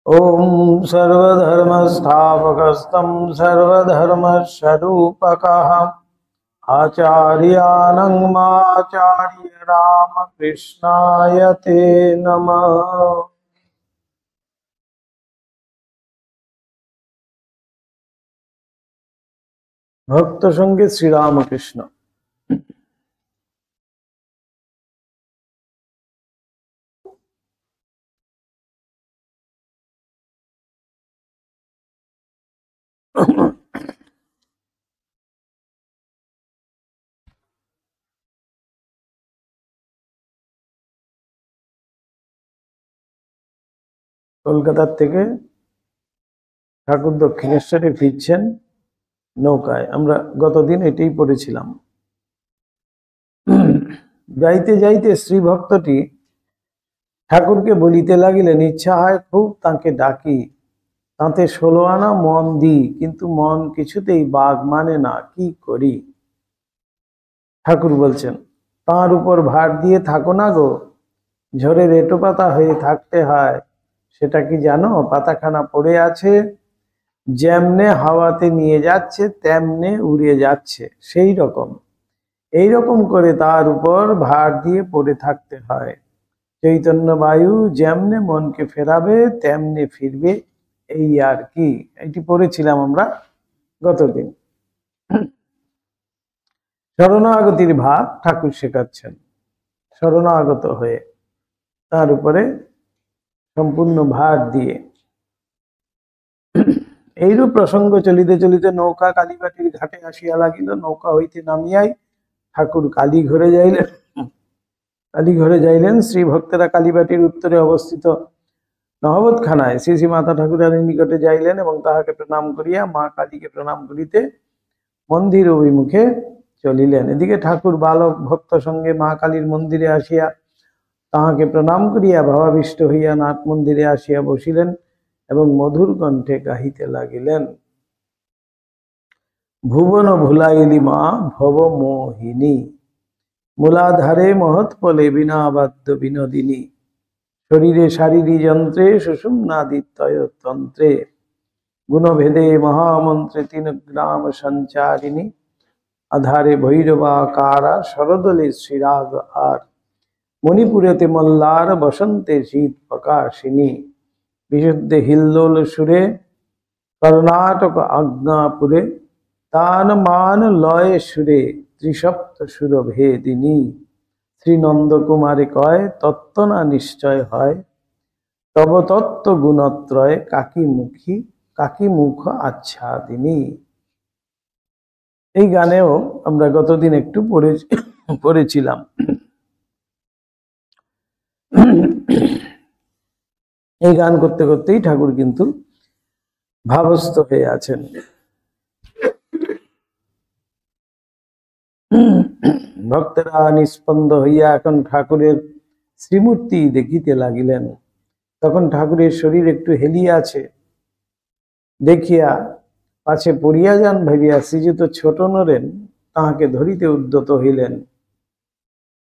ओम सर्वधर्मस्थापकस्तं सर्वधर्मस्वरूपकः आचार्यानं माचार्य रामकृष्णाय ते नमः। भक्त संगे श्री रामकृष्ण। কলকাতা থেকে ঠাকুর দক্ষিণেশ্বরে ফিরছেন নৌকায়। আমরা গতদিন এটাই পড়েছিলাম। যাইতে যাইতে শ্রী ভক্তটি ঠাকুরকে বলিতে লাগিলেন, ইচ্ছা হয় খুব তাকে ডাকি, তাতে 16 আনা মন দিই, কিন্তু মন কিছুতেই বাগ মানে না, কি করি? ঠাকুর বলছেন, তার উপর ভার দিয়ে থাকো না গো, ঝড়ের এঁটো পাতা হয়ে থাকতে হয়। সেটা কি জানো? পাতাখানা পড়ে আছে, যেমনে হাওয়াতে নিয়ে যাচ্ছে তেমনে উড়ে যাচ্ছে, সেই রকম এইরকম করে তার উপর ভার দিয়ে পড়ে থাকতে হয়। চৈতন্য বায়ু যেমনে মনকে ফেরাবে তেমনে ফিরবে, এই আর কি। এটি পড়েছিলাম আমরা গতদিন। শরণাগতির ভাব ঠাকুর শেখাচ্ছেন, শরণাগত হয়ে তার উপরে সম্পূর্ণ ভার দিয়ে। এইরূপ প্রসঙ্গ চলিতে চলিতে নৌকা কালীবাটির ঘাটে আসিয়া লাগিল। নৌকা হইতে নামিয়াই ঠাকুর কালীঘরে যাইলেন। কালীঘরে যাইলেন। শ্রী ভক্তেরা কালীবাটির উত্তরে অবস্থিত নহবতখানায় শ্রী শ্রী মাতা ঠাকুরানীর নিকটে যাইলেন এবং তাহাকে প্রণাম করিয়া মা কালীকে প্রণাম করিতে মন্দির অভিমুখে চলিলেন। এদিকে ঠাকুর বালক ভক্ত সঙ্গে মা কালীর মন্দিরে আসিয়া তাহাকে প্রণাম করিয়া ভাবাবিষ্ট হইয়া নাট মন্দিরে আসিয়া বসিলেন এবং মধুর কণ্ঠে গাহিতে লাগিলেন, ভুবন ভুলাইলি মা ভব মোহিনী, মূলাধারে মহৎপলে বিনাবাদ্য বিনোদিনী, শরীরে শারীরি যন্ত্রে সুষুম্নাদিতন্ত্রে, গুণভেদে মহামন্ত্রে 3 গ্রাম সঞ্চারিণী, আধারে ভৈরবাকারা শরদলে শ্রীরাগ আর, মণিপুরেতে মল্লার বসন্তে শীত প্রকাশিনী, বিশুদ্ধে হিল্লোল সুরে কর্ণাটক আজ্ঞাপুরে, তান মান লয় সুরে ত্রিসপ্ত সুর ভেদিনী, শ্রী নন্দকুমারে কয় তত্ত্ব না নিশ্চয় হয়, তব তত্ত্ব গুণত্রয় কাকি মুখ আচ্ছাদিনী। এই গানেও আমরা গতদিন একটু পড়েছিলাম। এই গান করতে করতেই ঠাকুর কিন্তু ভাবস্থ হয়ে আছেন। ভক্তেরা নিস্পন্দ হইয়া এখন ঠাকুরের শ্রীমূর্তি দেখিতে লাগিলেন। তখন ঠাকুরের শরীর একটু হেলিয়া আছে দেখিয়া পাছে পড়িয়া যান ভাবিয়া শ্রীযুত ছোট নরেন তাহাকে ধরিতে উদ্যত হইলেন,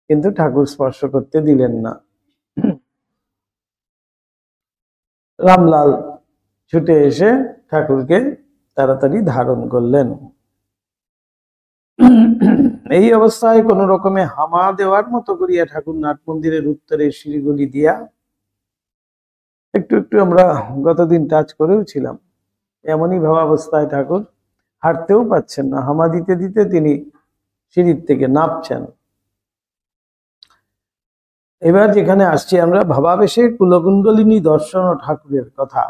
কিন্তু ঠাকুর স্পর্শ করতে দিলেন না। রামলাল ছুটে এসে ঠাকুরকে তাড়াতাড়ি ধারণ করলেন। এই অবস্থায় কোন রকমে হামা দেওয়ার মতো করিয়া ঠাকুর নাট মন্দিরের উত্তরে সিঁড়িগুলি দিয়া একটু একটু আমরা গতদিন টাচ করেও ছিলাম, এমনই ভাবাবস্থায় ঠাকুর হাঁটতেও পাচ্ছেন না, হামা দিতে দিতে তিনি সিঁড়ির থেকে নামছেন। এবার যেখানে আসছি আমরা ভাবাবেশে কুলকুণ্ডলিনী দর্শন ও ঠাকুরের কথা।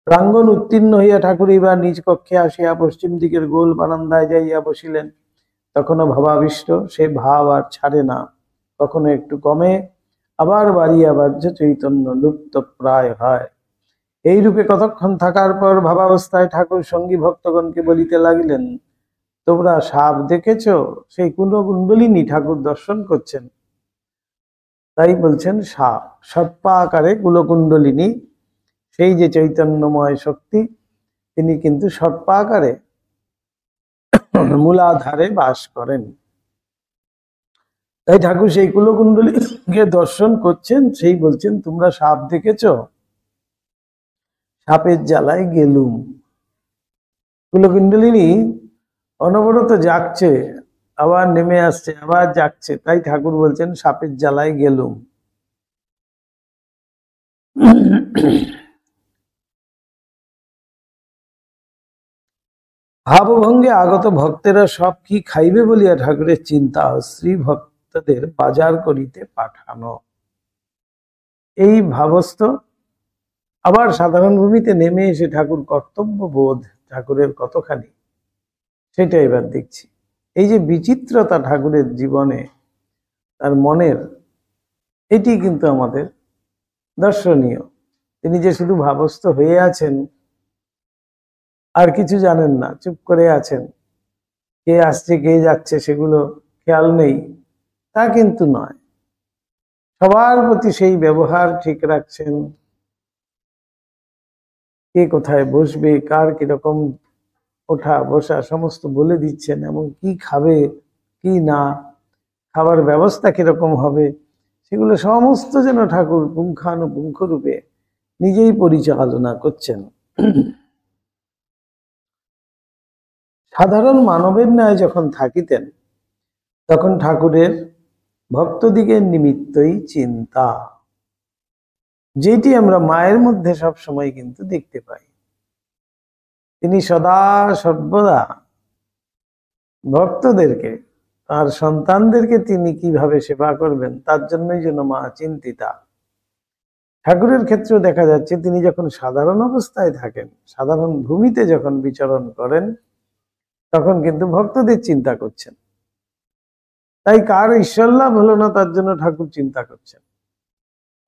প্রাঙ্গণ উত্তীর্ণ হইয়া ঠাকুর এবার নিজ কক্ষে আসিয়া পশ্চিম দিকের গোল বারান্দায় যাইয়া বসিলেন। তখনও ভাবাবিষ্ট, সে ভাব আর ছাড়ে না, কখনো একটু কমে আবার বাড়িয়া বাহ্য চৈতন্য লুপ্ত প্রায় হয়। এই রূপে কতক্ষণ থাকার পর ভাবাবস্থায় ঠাকুর সঙ্গী ভক্তগণকে বলিতে লাগিলেন, তোমরা সাপ দেখেছ? সেই কুলকুণ্ডলিনী ঠাকুর দর্শন করছেন। তাই বলছেন সাপ, সর্পা আকারে কুলকুণ্ডলিনী, সেই যে চৈতন্যময় শক্তি, তিনি কিন্তু সর্পা আকারে মূলাধারে বাস করেন। তাই ঠাকুর সেই কুলকুণ্ডলীকে দর্শন করছেন, সেই বলছেন তোমরা সাপ দেখেছ? সাপের জ্বালায় গেলুম। কুলকুণ্ডলিনী অনবরত জাগছে, আবার নেমে আসছে, আবার জাগছে, তাই ঠাকুর বলছেন সাপের জ্বালায় গেলুম। ভাবভঙ্গে আগত ভক্তেরা সব কি খাইবে বলিয়া ঠাকুরের চিন্তা, স্ত্রী ভক্তদের বাজার করিতে পাঠানো। এই ভাবস্থ আবার সাধারণ ভূমিতে নেমে এসে ঠাকুর কর্তব্য বোধ ঠাকুরের কতখানি, সেটা এবার দেখছি। এই যে বিচিত্রতা ঠাকুরের জীবনে, তার মনের, এটি কিন্তু আমাদের দর্শনীয়। তিনি যে শুধু ভাবস্থ হয়ে আছেন, আর কিছু জানেন না, চুপ করে আছেন, কে আসছে কে যাচ্ছে সেগুলো খেয়াল নেই, তা কিন্তু নয়। সবার প্রতি সেই ব্যবহার ঠিক রাখছেন, কে কোথায় বসবে, কার কিরকম ওঠা বসা সমস্ত বলে দিচ্ছেন, এবং কি খাবে কি না, খাবার ব্যবস্থা কিরকম হবে, সেগুলো সমস্ত যেন ঠাকুর পুঙ্খানুপুঙ্খ রূপে নিজেই পরিচালনা করছেন। সাধারণ মানবের ন্যায় যখন থাকিতেন, তখন ঠাকুরের ভক্তদিগের নিমিত্তই চিন্তা, যেটি আমরা মায়ের মধ্যে সব সময় কিন্তু দেখতে পাই। তিনি সদা সর্বদা ভক্তদেরকে, তার সন্তানদেরকে তিনি কিভাবে সেবা করবেন তার জন্যই যেন মা চিন্তিতা। ঠাকুরের ক্ষেত্রেও দেখা যাচ্ছে তিনি যখন সাধারণ অবস্থায় থাকেন, সাধারণ ভূমিতে যখন বিচরণ করেন, তখন কিন্তু ভক্তদের চিন্তা করছেন। তাই কার ঈশ্বর লাভ হলো না তার জন্য ঠাকুর চিন্তা করছেন,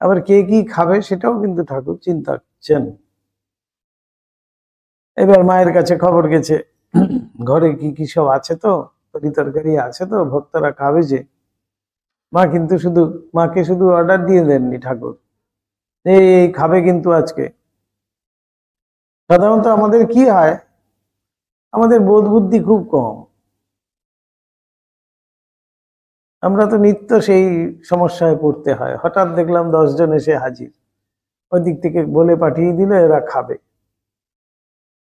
আবার কে কি খাবে সেটাও কিন্তু ঠাকুর চিন্তা করছেন। এবার মায়ের কাছে খবর গেছে, ঘরে কি কি সব আছে, তো তরি তরকারি আছে, তো ভক্তরা খাবে যে। মা কিন্তু মাকে শুধু অর্ডার দিয়ে দেননি ঠাকুর, এই খাবে কিন্তু আজকে। সাধারণত আমাদের কি হয়, আমাদের বোধ বুদ্ধি খুব কম, আমরা তো নিত্য সেই সমস্যায় পড়তে হয়। হঠাৎ দেখলাম 10 জন এসে হাজির, ওই দিক থেকে বলে পাঠিয়ে দিল এরা খাবে,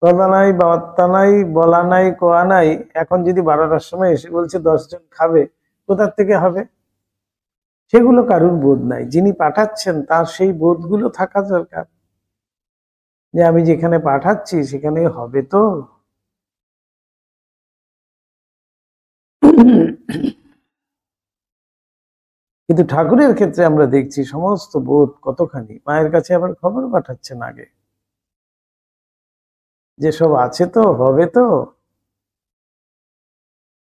কথা নাই বার্তা নাই, বলা নাই কোয়া নাই। এখন যদি 12টার সময় এসে বলছে 10 জন খাবে, কোথার থেকে হবে? সেগুলো কারুর বোধ নাই। যিনি পাঠাচ্ছেন তার সেই বোধগুলো থাকা দরকার, যে আমি যেখানে পাঠাচ্ছি সেখানে হবে তো। কিন্তু ঠাকুরের ক্ষেত্রে আমরা দেখছি সমস্ত বোধ কতখানি। মায়ের কাছে আবার খবর পাঠাচ্ছেন আগে, যে সব আছে তো, হবে তো।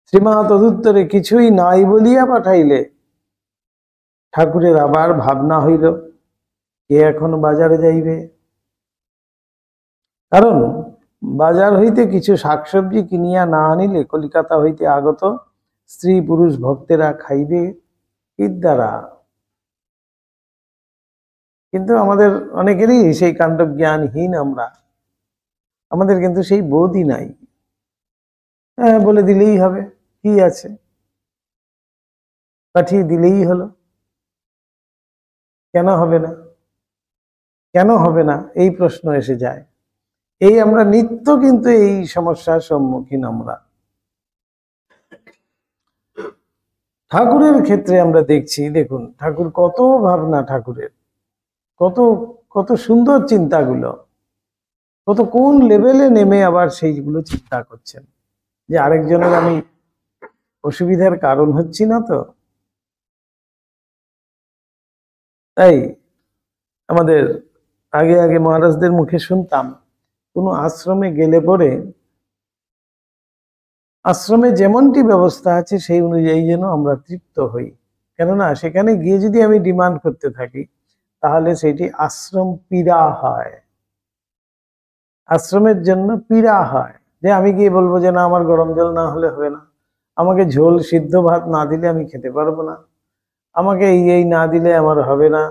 শ্রীমা তদুত্তরে কিছুই নাই বলিয়া পাঠাইলে ঠাকুরের আবার ভাবনা হইল, কে এখন বাজারে যাইবে। কারণ বাজার হইতে কিছু শাকসবজি কিনিয়া না আনিলে কলিকাতা হইতে আগত স্ত্রী পুরুষ ভক্তেরা খাইবে কি দ্বারা। কিন্তু আমাদের অনেকেরই সেই কাণ্ডব জ্ঞানহীন আমরা, আমাদের কিন্তু সেই বোধই নাই। হ্যাঁ, বলে দিলেই হবে, কি আছে, পাঠিয়ে দিলেই হলো। কেন হবে না, কেন হবে না এই প্রশ্ন এসে যায়। এই আমরা নিত্য কিন্তু এই সমস্যার সম্মুখীন আমরা। ঠাকুরের ক্ষেত্রে আমরা দেখছি, দেখুন ঠাকুর কত ভাবনা, ঠাকুরের কত কত সুন্দর চিন্তাগুলো, কত কোন লেভেলে নেমে আবার সেইগুলো চিন্তা করছেন, যে আরেকজনের আমি অসুবিধার কারণ হচ্ছি না তো। তাই আমাদের আগে আগে মহারাজদের মুখে শুনতাম, কোনো আশ্রমে গেলে পরে আশ্রমে যেমনটি ব্যবস্থা আছে সেই অনুযায়ী যেন আমরা তৃপ্ত হই। কেননা সেখানে গিয়ে যদি আমি ডিমান্ড করতে থাকি, তাহলে সেটি আশ্রম পীড়া হয়, আশ্রমের জন্য পীড়া হয়। যে আমি গিয়ে বলবো যে না, আমার গরম জল না হলে হবে না, আমাকে ঝোল সিদ্ধ ভাত না দিলে আমি খেতে পারবো না, আমাকে এই না দিলে আমার হবে না,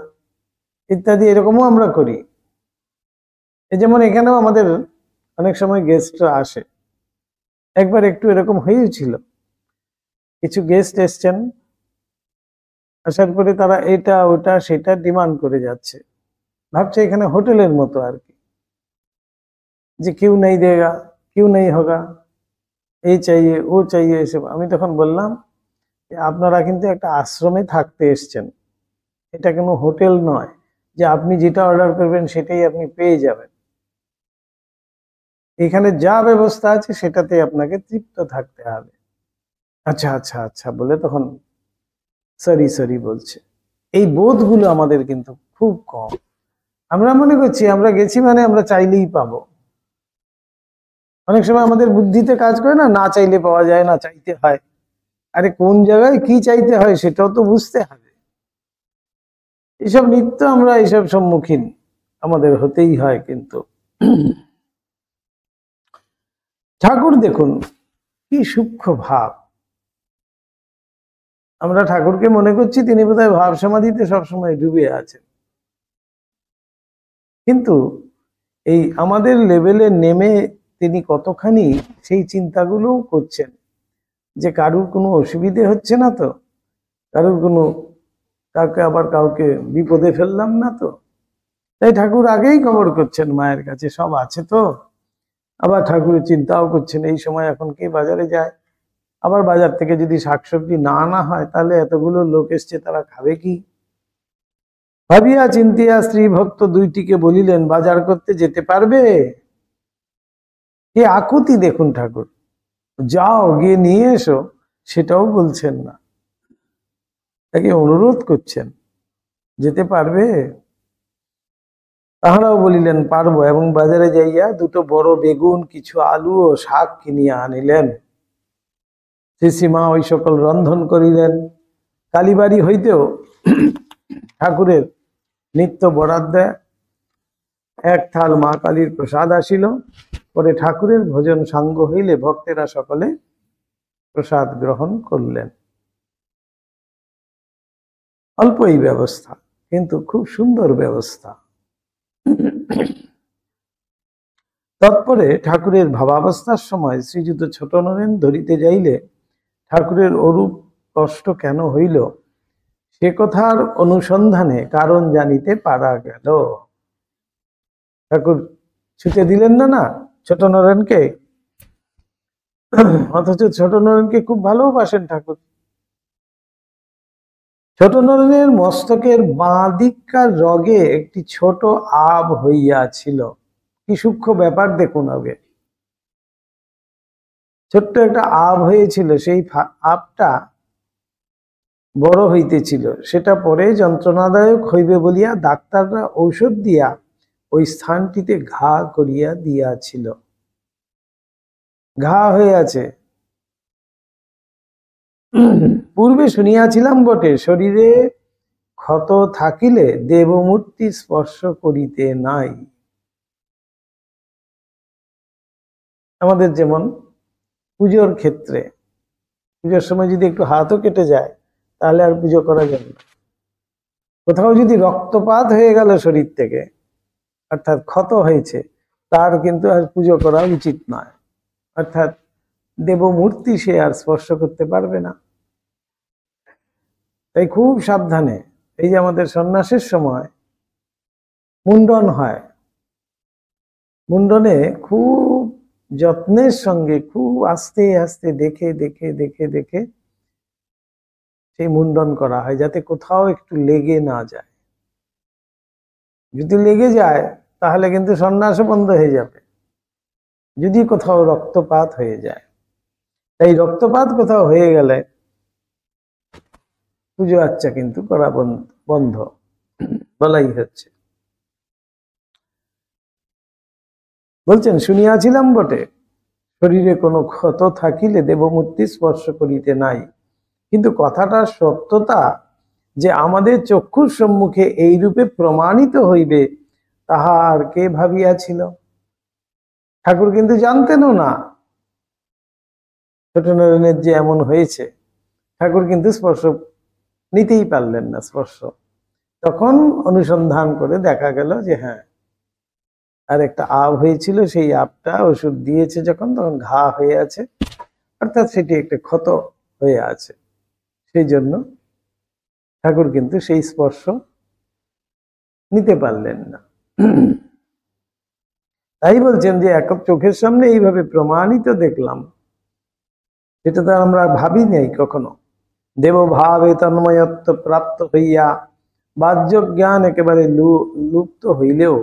ইত্যাদি এরকমও আমরা করি। এই যেমন এখানেও আমাদের অনেক সময় গেস্টরা আসে, একবার একটু এরকম হয়েছিল, কিছু গেস্ট এসছেন, আসার পরে তারা এটা ওটা সেটা ডিমান্ড করে যাচ্ছে, ভাবছে এখানে হোটেলের মতো আর কি। যে क्यों नहीं देगा, क्यों नहीं होगा, এই চাইয়ে ও চাইয়ে এসব। আমি তখন বললাম যে আপনারা কিন্তু একটা আশ্রমে থাকতে এসছেন, এটা কোনো হোটেল নয় যে আপনি যেটা অর্ডার করবেন সেটাই আপনি পেয়ে যাবেন। এখানে যা ব্যবস্থা আছে সেটাতে আপনাকে তৃপ্ত থাকতে হবে। আচ্ছা আচ্ছা আচ্ছা বলে তখন সরি সরি বলছে। এই বোধগুলো আমাদের কিন্তু খুব কম। আমরা মনে করছি আমরা গেছি মানে আমরা চাইলেই পাবো। অনেক সময় আমাদের বুদ্ধিতে কাজ করে না, না চাইলে পাওয়া যায় না, চাইতে হয়। আরে কোন জায়গায় কি চাইতে হয় সেটাও তো বুঝতে হবে। এসব নিত্য আমরা এইসব সম্মুখীন আমাদের হতেই হয়। কিন্তু ঠাকুর দেখুন কি সূক্ষ্ম ভাব। আমরা ঠাকুরকে মনে করছি তিনি বোধহয় ভাব সমাধিতে সবসময় ডুবে আছেন, কিন্তু এই আমাদের লেভেলে নেমে তিনি কতখানি সেই চিন্তাগুলো করছেন যে কারুর কোনো অসুবিধে হচ্ছে না তো, কারুর কোনো কাউকে আবার কাউকে বিপদে ফেললাম না তো। তাই ঠাকুর আগেই খবর করছেন মায়ের কাছে সব আছে তো। আবার ঠাকুরের চিন্তাও করছেন এই সময় এখন কে বাজারে যায়, আবার বাজার থেকে যদি শাকসবজি না আনা হয় তাহলে এতগুলো লোক এসছে তারা খাবে কি। ভাবিয়া চিন্তিয়া স্ত্রী ভক্ত দুইটিকে বলিলেন বাজার করতে যেতে পারবে। এ আকুতি দেখুন ঠাকুর, যাও গিয়ে নিয়ে এসো সেটাও বলছেন না, তাকে অনুরোধ করছেন যেতে পারবে। তাহারাও বলিলেন পারবো, এবং বাজারে যাইয়া দুটো বড় বেগুন, কিছু আলু ও শাক কিনিয়া আনিলেন। শ্রীসীমা ওই সকল রন্ধন করিলেন। কালীবাড়ি হইতেও ঠাকুরের নিত্য বরাদ্দে এক থাল মা কালীর প্রসাদ আসিল। পরে ঠাকুরের ভোজন সাঙ্গ হইলে ভক্তেরা সকলে প্রসাদ গ্রহণ করলেন। অল্প এই ব্যবস্থা, কিন্তু খুব সুন্দর ব্যবস্থা। তৎপরে ঠাকুরের ভাবাবস্থার সময় শ্রীযুত ছোট নরেন ধরিতে যাইলে ঠাকুরের অরূপ কষ্ট কেন হইল সে কথার অনুসন্ধানে কারণ জানিতে পারা গেল। ঠাকুর ছুটে দিলেন না না ছোট নরেনকে, অথচ ছোট নরেনকে খুব ভালোবাসেন ঠাকুর। ছোট নরেনের মস্তকের বাঁ দিককার রগে একটি ছোট আব হইয়াছিল। কি সূক্ষ্ম ব্যাপার দেখুন, আগে ছোট্ট একটা আব হয়েছিল, সেই আবটা বড় হইতেছিল, সেটা পরে যন্ত্রণাদায়ক হইবে বলিয়া ডাক্তাররা ঔষধ দিয়া ওই স্থানটিতে ঘা করিয়া দিয়াছিল। ঘা হয়ে আছে। পূর্বে শুনিয়াছিলাম বটে, শরীরে ক্ষত থাকিলে দেবমূর্তি স্পর্শ করিতে নাই। আমাদের যেমন পুজোর ক্ষেত্রে, পুজোর সময় যদি একটু হাতও কেটে যায় তাহলে আর পুজো করা যাবে না। কোথাও যদি রক্তপাত হয়ে গেল শরীর থেকে, অর্থাৎ ক্ষত হয়েছে, তার কিন্তু আর পুজো করা উচিত নয়। অর্থাৎ দেবমূর্তি সে আর স্পর্শ করতে পারবে না। তাই খুব সাবধানে, এই যে আমাদের সন্ন্যাসের সময় মুন্ডন হয়, মুন্ডনে খুব যত্নের সঙ্গে খুব আস্তে আস্তে দেখে দেখে দেখে দেখে সেই মুন্ডন করা হয়, যাতে কোথাও একটু লেগে না যায়। যদি লেগে যায় তাহলে কিন্তু সন্ন্যাসও বন্ধ হয়ে যাবে, যদি কোথাও রক্তপাত হয়ে যায়। তাই রক্তপাত কোথাও হয়ে গেলে পুজো আচ্চা কিন্তু করা বন্ধ বলাই হচ্ছে। বলছেন শুনিয়াছিলাম বটে, শরীরে কোনো ক্ষত থাকিলে দেবমূর্তি স্পর্শ করিতে নাই। কিন্তু কথাটার সত্যতা যে আমাদের চক্ষুর সম্মুখে এই রূপে প্রমাণিত হইবে তাহা আর কে ভাবিয়াছিল। ঠাকুর কিন্তু জানতেনও না ছোট নরেনের যে এমন হয়েছে। ঠাকুর কিন্তু স্পর্শ নিতেই পারলেন না, স্পর্শ। তখন অনুসন্ধান করে দেখা গেল যে হ্যাঁ, আর একটা আব হয়েছিল, সেই আবটা ওষুধ দিয়েছে যখন, তখন ঘা হয়ে আছে, অর্থাৎ সেটি একটা ক্ষত হয়ে আছে। সেই জন্য ঠাকুর কিন্তু সেই স্পর্শ নিতে পারলেন না। তাই বলছেন যে এক চোখের সামনে এইভাবে প্রমাণিত দেখলাম, সেটা তো আমরা ভাবি নাই কখনো। দেবভাবে তন্ময়ত্ব প্রাপ্ত হইয়া বাহ্য জ্ঞান একেবারে লুপ্ত হইলেও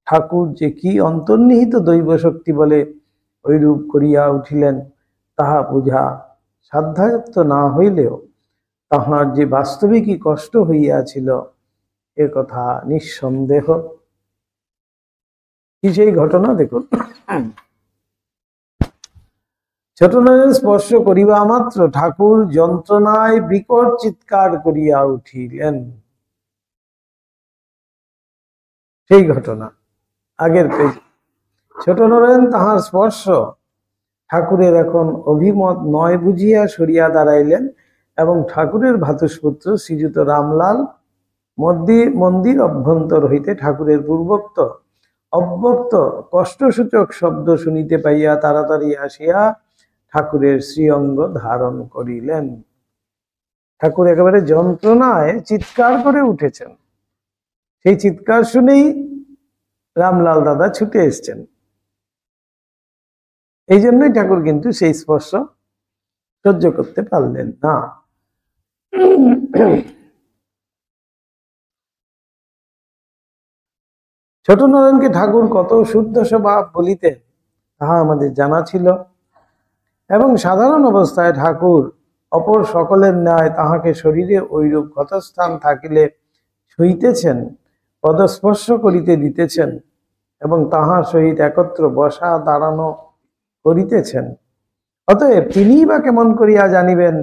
ঠাকুর যে কি অন্তর্নিহিত দৈব শক্তি বলে ঐরূপ করিয়া উঠিলেন তাহা বুঝা সাধ্যায়ত্ত না হইলেও তাহার যে বাস্তবিকই কষ্ট হইয়াছিল এ কথা নিঃসন্দেহ। কি সেই ঘটনা দেখুন। ছোটনারায়ণ স্পর্শ করিবা মাত্র ঠাকুর যন্ত্রণায় বিকট চিৎকার করিয়া উঠিলেন। সেই ঘটনা আগের পেজ। ছোটনারায়ণ তাহার স্পর্শ ঠাকুরের এখন অভিমত নয় বুঝিয়া সরিয়া দাঁড়াইলেন এবং ঠাকুরের ভ্রাতুষ্পুত্র শ্রীযুত রামলাল মন্দির অভ্যন্তর হইতে ঠাকুরের পূর্বোক্ত অব্যক্ত কষ্টসূচক শব্দ শুনিতে পাইয়া তাড়াতাড়ি আসিয়া ঠাকুরের শ্রীঅঙ্গ ধারণ করিলেন। ঠাকুর একেবারে যন্ত্রণায় চিৎকার করে উঠেছেন। সেই চিৎকার শুনেই রামলাল দাদা ছুটে এসছেন। এই জন্যই ঠাকুর কিন্তু সেই স্পর্শ সহ্য করতে পারলেন না। ছোটনারায়ণকে ঠাকুর কত শুদ্ধ স্বভাব বলিতেন তাহা আমাদের জানা ছিল এবং সাধারণ অবস্থায় ঠাকুর অপর সকলের ন্যায় তাহাকে শরীরে ঐরূপ ক্ষতস্থান থাকিলে ছুঁইতেছেন, পদস্পর্শ করিতে দিতেছেন এবং তাহার সহিত একত্র বসা দাঁড়ানো করিতেছেন। অতএব তিনি বা কেমন করিয়া জানিবেন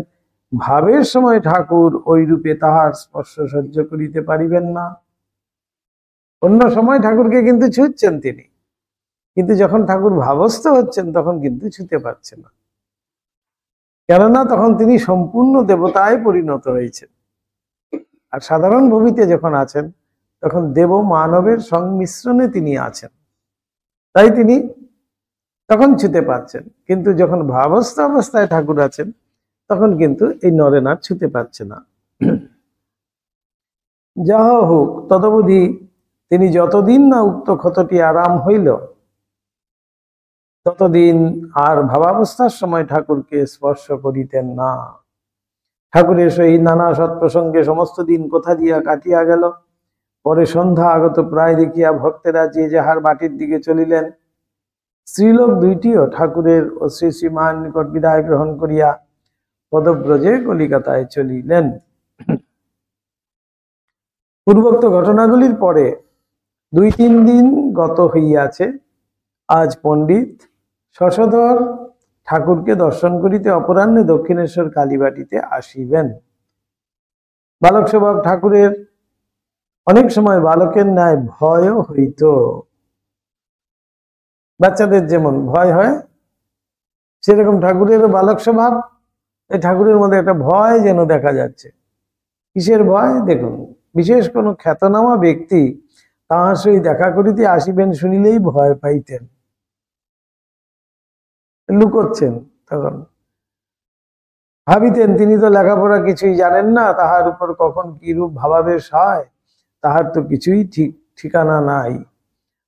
ভাবের সময় ঠাকুর ওই রূপে তাহার স্পর্শ সহ্য করিতে পারিবেন না। অন্য সময় ঠাকুরকে কিন্তু ছুঁচ্ছেন তিনি, কিন্তু যখন ঠাকুর ভাবস্থ হচ্ছেন তখন কিন্তু ছুঁতে পারছেন না, কেননা তখন তিনি সম্পূর্ণ দেবতায় পরিণত হয়েছেন। আর সাধারণ ভূমিতে যখন আছেন তখন দেব মানবের সংমিশ্রণে তিনি আছেন, তাই তিনি তখন ছুঁতে পারছেন। কিন্তু যখন ভাবস্থ অবস্থায় ঠাকুর আছেন তখন কিন্তু এই নরেন আর ছুঁতে পারছে না। যাহা হোক, তদবধি তিনি যতদিন না উক্ত ক্ষতটি আরাম হইল ততদিন আর ভাবাবস্থার সময় ঠাকুরকে স্পর্শ করিতেন না। ঠাকুরের সহিত নানা সৎপ্রসঙ্গে সমস্ত দিন কোথা দিয়া কাটিয়া গেল। পরে সন্ধ্যা আগত প্রায় দেখিয়া ভক্তেরা যে যাহার বাটির দিকে চলিলেন। স্ত্রীলোক দুইটিও ঠাকুরের ও শ্রী শ্রীমান নিকট বিদায় গ্রহণ করিয়া পদব্রজে কলিকাতায় চলিলেন। পূর্বোক্ত ঘটনাগুলির পরে 2-3 দিন গত হইয়াছে। আজ পণ্ডিত শশধর ঠাকুরকে দর্শন করিতে অপরাহ্নে দক্ষিণেশ্বর কালীবাটিতে আসিবেন। বালক স্বভাব ঠাকুরের অনেক সময় বালকের ন্যায় ভয়ও হইত। বাচ্চাদের যেমন ভয় হয় সেরকম ঠাকুরেরও বালক স্বভাব। এই ঠাকুরের মধ্যে একটা ভয় যেন দেখা যাচ্ছে। কিসের ভয়? দেখুন, বিশেষ কোনো খ্যাতনামা ব্যক্তি তাহার সহিত দেখা করিতে আসিবেন শুনিলেই ভয় পাইতেন, লুকোচ্ছেন। তখন ভাবিতেন তিনি তো লেখাপড়া কিছুই জানেন না, তাহার উপর কখন কিরূপ ভাবাবেশ হয় তাহার তো কিছুই ঠিকানা নাই।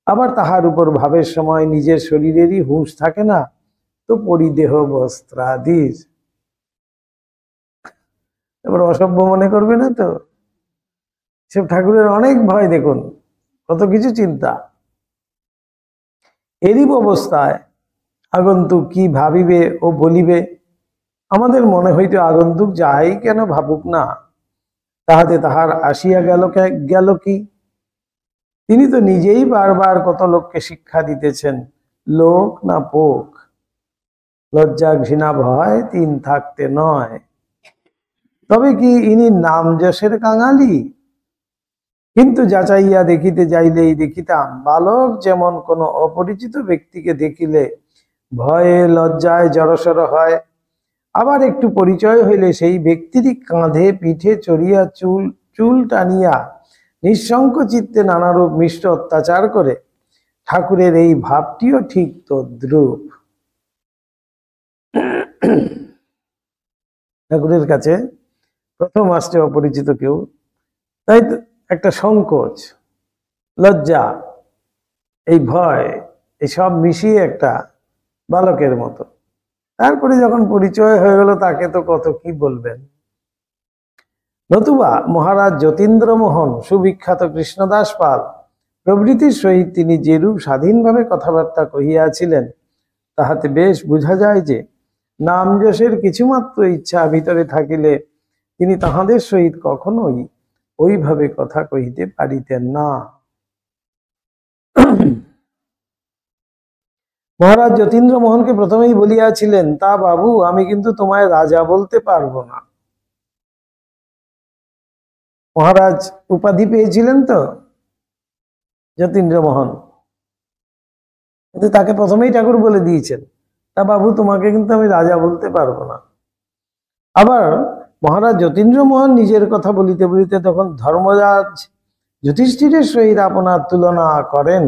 আবার তাহার উপর ভাবের সময় নিজের শরীরেরই হুঁশ থাকে না, তো পরিদেহ বস্ত্রাদির। এবার অসভ্য মনে করবে না তো? সব ঠাকুরের অনেক ভয়, দেখুন কত কিছু চিন্তা। এরই অবস্থায় আগন্তুক কি ভাবিবে ও বলিবে, আমাদের মনে হইতে আগন্তুক যাই কেন ভাবুক না, তাহাতে তাহার আসিয়া গেল কি? তিনি তো নিজেই বারবার কত লোককে শিক্ষা দিতেছেন, লোক না পোক, লজ্জা ঘৃণা ভয় 3 থাকতে নয়। তবে কি ইনি নাম যশের কাঙালি? কিন্তু যাচাইয়া দেখিতে যাইলেই দেখিতাম বালক যেমন কোনো অপরিচিত ব্যক্তিকে দেখিলে ভয়ে লজ্জায় জড়সড় হয়, আবার একটু পরিচয় হইলে সেই ব্যক্তিরই কাঁধে পিঠে চড়িয়া চুল টানিয়া নিঃশঙ্ক চিত্তে নানারূপ মিষ্ট অত্যাচার করে, ঠাকুরের এই ভাবটিও ঠিক তদ্রূপ। ঠাকুরের কাছে প্রথম আসছে অপরিচিত কেউ, তাই একটা সংকোচ, লজ্জা, এই ভয় এসব মিশিয়ে একটা বালকের মতো। তারপরে যখন পরিচয় হয়ে গেল তাকে তো কত কি বলবেন। নতুবা মহারাজ যতীন্দ্রমোহন, সুবিখ্যাত কৃষ্ণদাস পাল প্রভৃতির সহিত তিনি যেরূপ স্বাধীনভাবে কথাবার্তা কহিয়াছিলেন, তাহাতে বেশ বোঝা যায় যে নাম যশের কিছুমাত্র ইচ্ছা ভিতরে থাকিলে তিনি তাহাদের সহিত কখনোই ওইভাবে কথা কহিতে পারিতেন না। মহারাজ যতীন্দ্রমোহনকে প্রথমেই বলিয়াছিলেন, তা বাবু, আমি কিন্তু তোমায় রাজা বলতে পারবো না। মহারাজ উপাধি পেয়েছিলেন তো যতীন্দ্রমোহন, কিন্তু তাকে প্রথমেই ঠাকুর বলে দিয়েছেন, তা বাবু, তোমাকে কিন্তু আমি রাজা বলতে পারবো না। আবার মহারাজ যতীন্দ্রমোহন নিজের কথা বলিতে বলিতে তখন ধর্মরাজ যুধিষ্ঠিরের সহিত আপনার তুলনা করেন,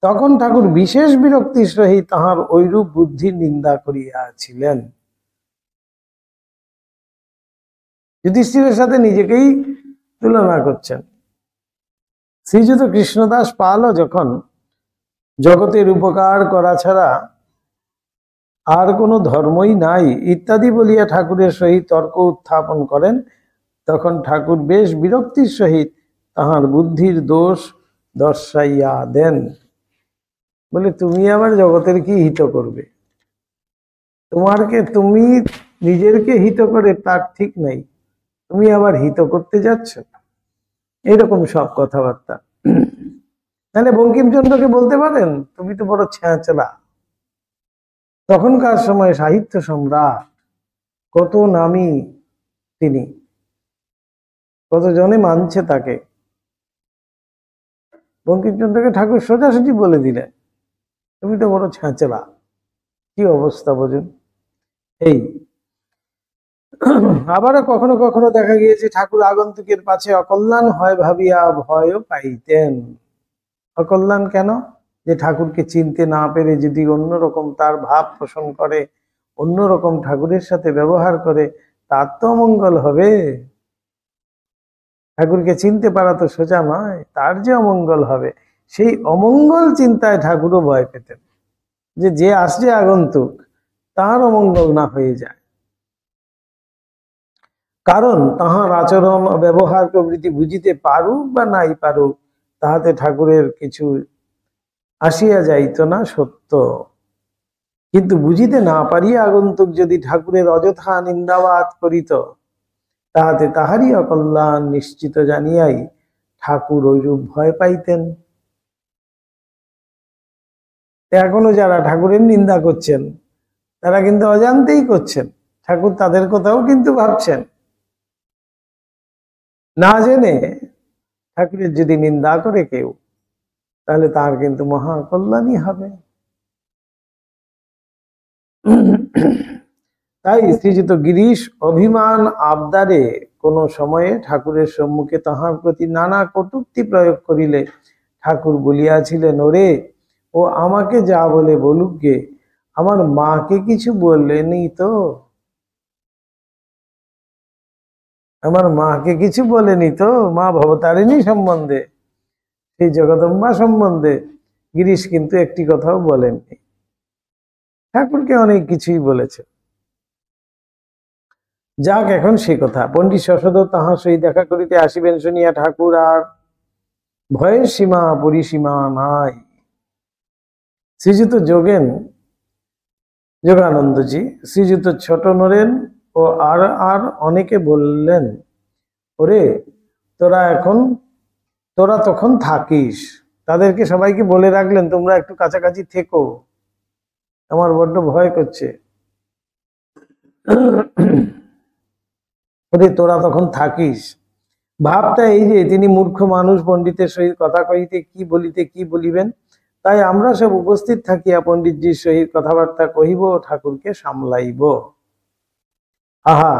তখন ঠাকুর বিশেষ বিরক্তির সহিত তাহার ঐরূপ বুদ্ধির নিন্দা করিয়াছিলেন। যুধিষ্ঠিরের সাথে নিজেকেই তুলনা করছেন। শ্রীযুত কৃষ্ণদাস পালও যখন জগতের উপকার করা ছাড়া আর কোনো ধর্মই নাই ইত্যাদি বলিয়া ঠাকুরের সহিত তর্ক উত্থাপন করেন, তখন ঠাকুর বেশ বিরক্তির সহিত তাহার বুদ্ধির দোষ দর্শাইয়া দেন। বলে, তুমি আবার জগতের কি হিত করবে? তুমি নিজেরকে হিত করে তার ঠিক নাই, তুমি আবার হিত করতে যাচ্ছ, এরকম সব কথাবার্তা। তাহলে বঙ্কিমচন্দ্রকে বলতে পারেন, তুমি তো বড় ছ্যাঁচড়া। তখনকার সময় সাহিত্য সম্রাট, কত নামী তিনি, কতজনে মানছে তাকে। বঙ্কিমচন্দ্রকে ঠাকুর সোজাসুজি বলে দিলেন, তুমি তো বড় ছ্যাঁচড়া। কি অবস্থা বোঝুন। এই আবারও কখনো কখনো দেখা গিয়েছে ঠাকুর আগন্তুকের পাছে অকল্যাণ হয় ভাবিয়া ভয়ও পাইতেন। অকল্যাণ কেন? যে ঠাকুরকে চিনতে না পেরে যদি অন্যরকম তার ভাব পোষণ করে, অন্যরকম ঠাকুরের সাথে ব্যবহার করে, তার তো অমঙ্গল হবে। ঠাকুরকে চিনতে পারা তো সোজা নয়, তার যে অমঙ্গল হবে, সেই অমঙ্গল চিন্তায় ঠাকুরও ভয় পেতেন, যে আসছে আগন্তুক তার অমঙ্গল না হয়ে যায়। কারণ তাহার আচরণ ব্যবহার প্রভৃতি বুঝিতে পারুক বা নাই পারুক, তাহাতে ঠাকুরের কিছু আসিয়া যাইত না সত্য। কিন্তু বুঝিতে না পারিয়া আগন্তুক যদি ঠাকুরের অযথা নিন্দাবাদ করিত, তাহাতে তাহারই অকল্যাণ নিশ্চিত জানিয়াই ঠাকুর ঐরূপ ভয় পাইতেন। এখনো যারা ঠাকুরের নিন্দা করছেন, তারা কিন্তু অজান্তেই করছেন, ঠাকুর তাদের কথাও কিন্তু ভাবছেন। না জেনে ঠাকুরের যদি নিন্দা করে কেউ, তাহলে তার কিন্তু মহা কল্যাণই হবে। তাই শ্রীযুত গিরিশ অভিমান আবদারে কোন সময়ে ঠাকুরের সম্মুখে তাহার প্রতি নানা কটূক্তি প্রয়োগ করিলে ঠাকুর বলিয়াছিলেন, ওরে, ও আমাকে যা বলে বলুক গে, আমার মাকে কিছু বললেনি তো? আমার মাকে কিছু বলেনি তো? মা ভবতারিণী সম্বন্ধে, সেই জগদম্বা সম্বন্ধে গিরিশ কিন্তু একটি কথাও বলেননি। ঠাকুরকে অনেক কিছুই বলেছে। যাক, এখন সে কথা। পণ্ডিত শশধর তাহার সহিত দেখা করিতে আসিবেন শুনিয়া ঠাকুর আর ভয়ের সীমা পরিসীমা নাই। শ্রীযুত যোগানন্দজি, শ্রীযুত ছোট নরেন ও আর অনেকে বললেন, ওরে, তোরা তখন থাকিস। তাদেরকে সবাইকে বলে রাখলেন, তোমরা একটু কাছাকাছি থেকো, আমার বড্ড ভয় করছে। ওরে, তোরা তখন থাকিস। ভাবটা এই যে তিনি মূর্খ মানুষ, পণ্ডিতের সহিত কথা কহিতে কি বলিতে কি বলিবেন, তাই আমরা সব উপস্থিত থাকিয়া পণ্ডিতজির সহিত কথাবার্তা কহিব, ঠাকুরকে সামলাইব। আহা,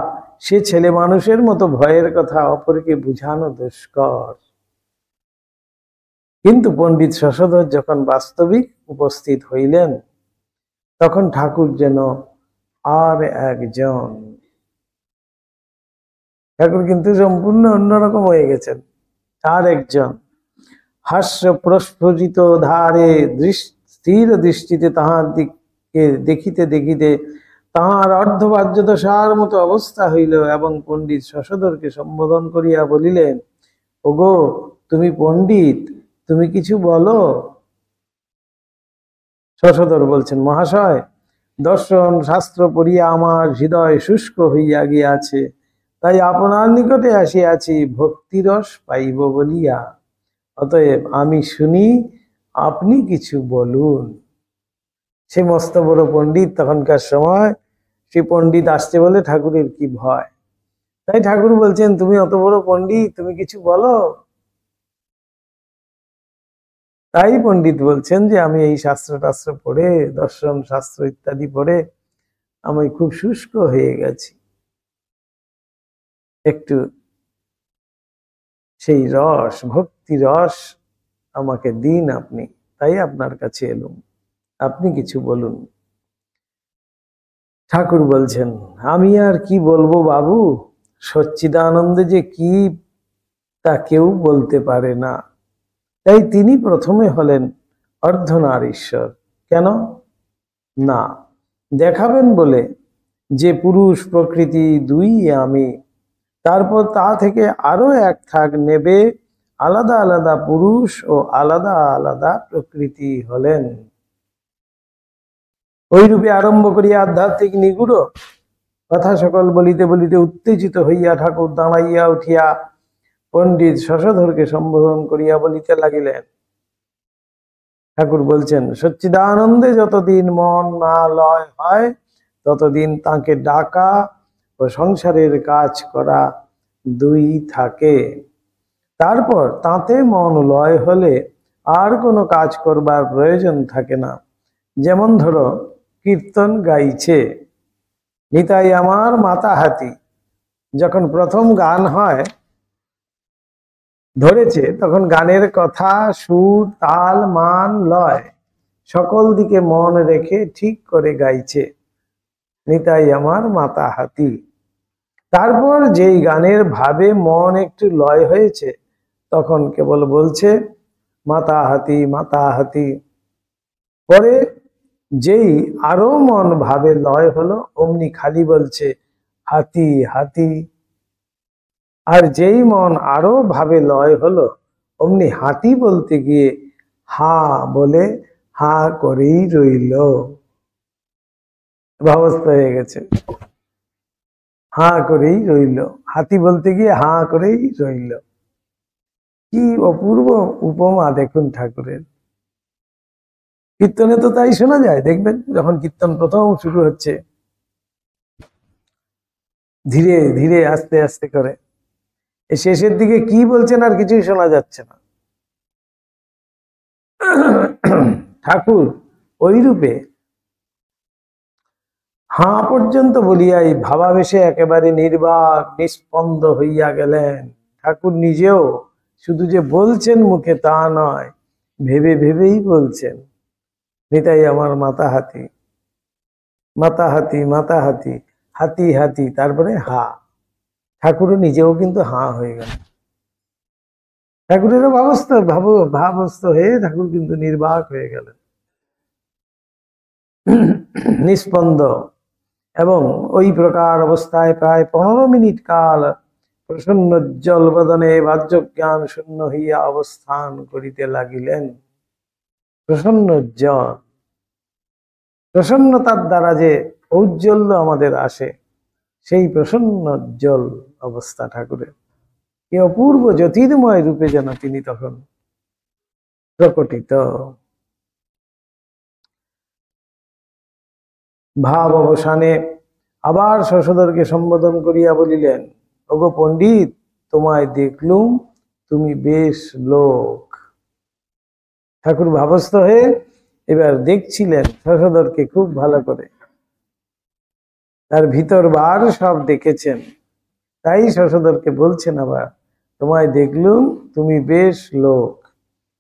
সে ছেলে মানুষের মতো ভয়ের কথা অপরকে বুঝানো দুষ্কর। কিন্তু পণ্ডিত শশধর যখন বাস্তবিক উপস্থিত হইলেন, তখন ঠাকুর যেন আর একজন। ঠাকুর কিন্তু সম্পূর্ণ অন্যরকম হয়ে গেছেন, আর একজন। হাস্য প্রস্ফুটিত ধারে স্থির দৃষ্টিতে তাহার দিকে দেখিতে দেখিতে তাহার অর্ধবাজ্যদশার মতো অবস্থা হইল এবং পণ্ডিত শশধরকে সম্বোধন করিয়া বলিলেন, ওগো তুমি পণ্ডিত, তুমি কিছু বলো। শশধর বলছেন, মহাশয়, দর্শন শাস্ত্র পড়িয়া আমার হৃদয় শুষ্ক হইয়া গিয়াছে, তাই আপনার নিকটে আসিয়াছি ভক্তিরস পাইব বলিয়া। অতএব আমি শুনি, আপনি কিছু বলুন। সে মস্ত বড় পণ্ডিত তখনকার সময়, সে পণ্ডিত আসছে বলে ঠাকুরের কি ভয়। তাই ঠাকুর বলছেন, তুমি অত বড় পণ্ডিত, তুমি কিছু বলো। তাই পণ্ডিত বলছেন যে আমি এই শাস্ত্র টাস্ত্র পড়ে, দর্শন শাস্ত্র ইত্যাদি পড়ে আমি খুব শুষ্ক হয়ে গেছি, একটু সেই রস, ভক্তি রস আমাকে দিন আপনি, তাই আপনার কাছে এলুম, আপনি কিছু বলুন। ঠাকুর বলছেন, আমি আর কি বলবো বাবু, সচ্চিদানন্দে যে কি তা কেউ বলতে পারে না। তাই তিনি প্রথমে হলেন অর্ধনারীশ্বর। কেন না, দেখাবেন বলে যে পুরুষ প্রকৃতি দুই আমি, তারপর তা থেকে আরো এক থাক নেবে, আলাদা আলাদা পুরুষ ও আলাদা আলাদা প্রকৃতি হলেন। ওই রূপে আরম্ভ করিয়া আধ্যাত্মিক নিগুড় কথা সকল বলিতে বলিতে উত্তেজিত হইয়া ঠাকুর দাঁড়াইয়া উঠিয়া পণ্ডিত শশধরকে সম্বোধন করিয়া বলিতে লাগিলেন। ঠাকুর বলছেন, সচ্চিদানন্দে যতদিন মন না লয় হয় ততদিন তাকে ডাকা ও সংসারের কাজ করা দুই থাকে। তারপর তাতে মন লয় হলে আর কোনো কাজ করবার প্রয়োজন থাকে না। যেমন ধরো, কীর্তন গাইছে, নিতাই আমার মাতা হাতি, যখন প্রথম গান হয় ধরেছে, তখন গানের কথা, সুর, তাল, মান, লয় সকল দিকে মন রেখে ঠিক করে গাইছে, নিতাই আমার মাতা হাতি। তারপর যেই গানের ভাবে মন একটু লয় হয়েছে, তখন কেবল বলছে মাতা হাতি মাতা হাতি। পরে যেই আরো মন ভাবে লয় হলো, অমনি খালি বলছে হাতি হাতি। আর যেই মন আরো ভাবে লয় হলো, অমনি হাতি বলতে গিয়ে হা বলে হা করেই রইল। ভাবস্থ হয়ে গেছে, হা করেই রইল, হাতি বলতে গিয়ে হা করেই রইল। কি অপূর্ব উপমা দেখুন ঠাকুরের। কীর্তনে তো তাই শোনা যায়, দেখবেন যখন কীর্তন প্রথম শুরু হচ্ছে, ধীরে ধীরে আস্তে আস্তে করে, শেষের দিকে কি বলছেন আর কিছুই শোনা যাচ্ছে না। ঠাকুর ওই রূপে হা পর্যন্ত বলিয়াই ভাবাবেশে একেবারে নির্বাক নিস্পন্দ হইয়া গেলেন। ঠাকুর নিজেও শুধু যে বলছেন মুখে তা নয়, ভেবে ভেবেই বলছেন, নিতাই আমার মাতা হাতি মাতা হাতি মাতা হাতি, হাতি হাতি, তারপরে হা। ঠাকুরও নিজেও কিন্তু হা হয়ে গেল। ঠাকুরেরও ভাবস্থ হয়ে ঠাকুর কিন্তু নির্বাক হয়ে গেলেন, নিস্পন্দ। এবং ওই প্রকার অবস্থায় প্রায় 15 মিনিট কাল প্রসন্নোজ্জ্বল বদনে বাহ্য জ্ঞান শূন্য হইয়া অবস্থান করিতে লাগিলেন। প্রসন্নোজ্জ্বল, প্রসন্নতার দ্বারা যে ঔজ্জ্বল্য আমাদের আসে, সেই প্রসন্নোজ্জ্বল অবস্থা ঠাকুরের। কি অপূর্ব জ্যোতির্ময় রূপে যেন তিনি তখন প্রকটিত। ভাব অবসানে আবার শশধরকে সম্বোধন করিয়া বলিলেন, ওগো পণ্ডিত, তোমায় দেখলুম, তুমি বেশ লোক। ঠাকুর ভাবস্থ হয়ে এবার দেখছিলেন শশধরকে খুব ভালো করে, তার ভিতর বার সব দেখেছেন। তাই শশধরকে বলছেন আবার, তোমায় দেখলুম, তুমি বেশ লোক।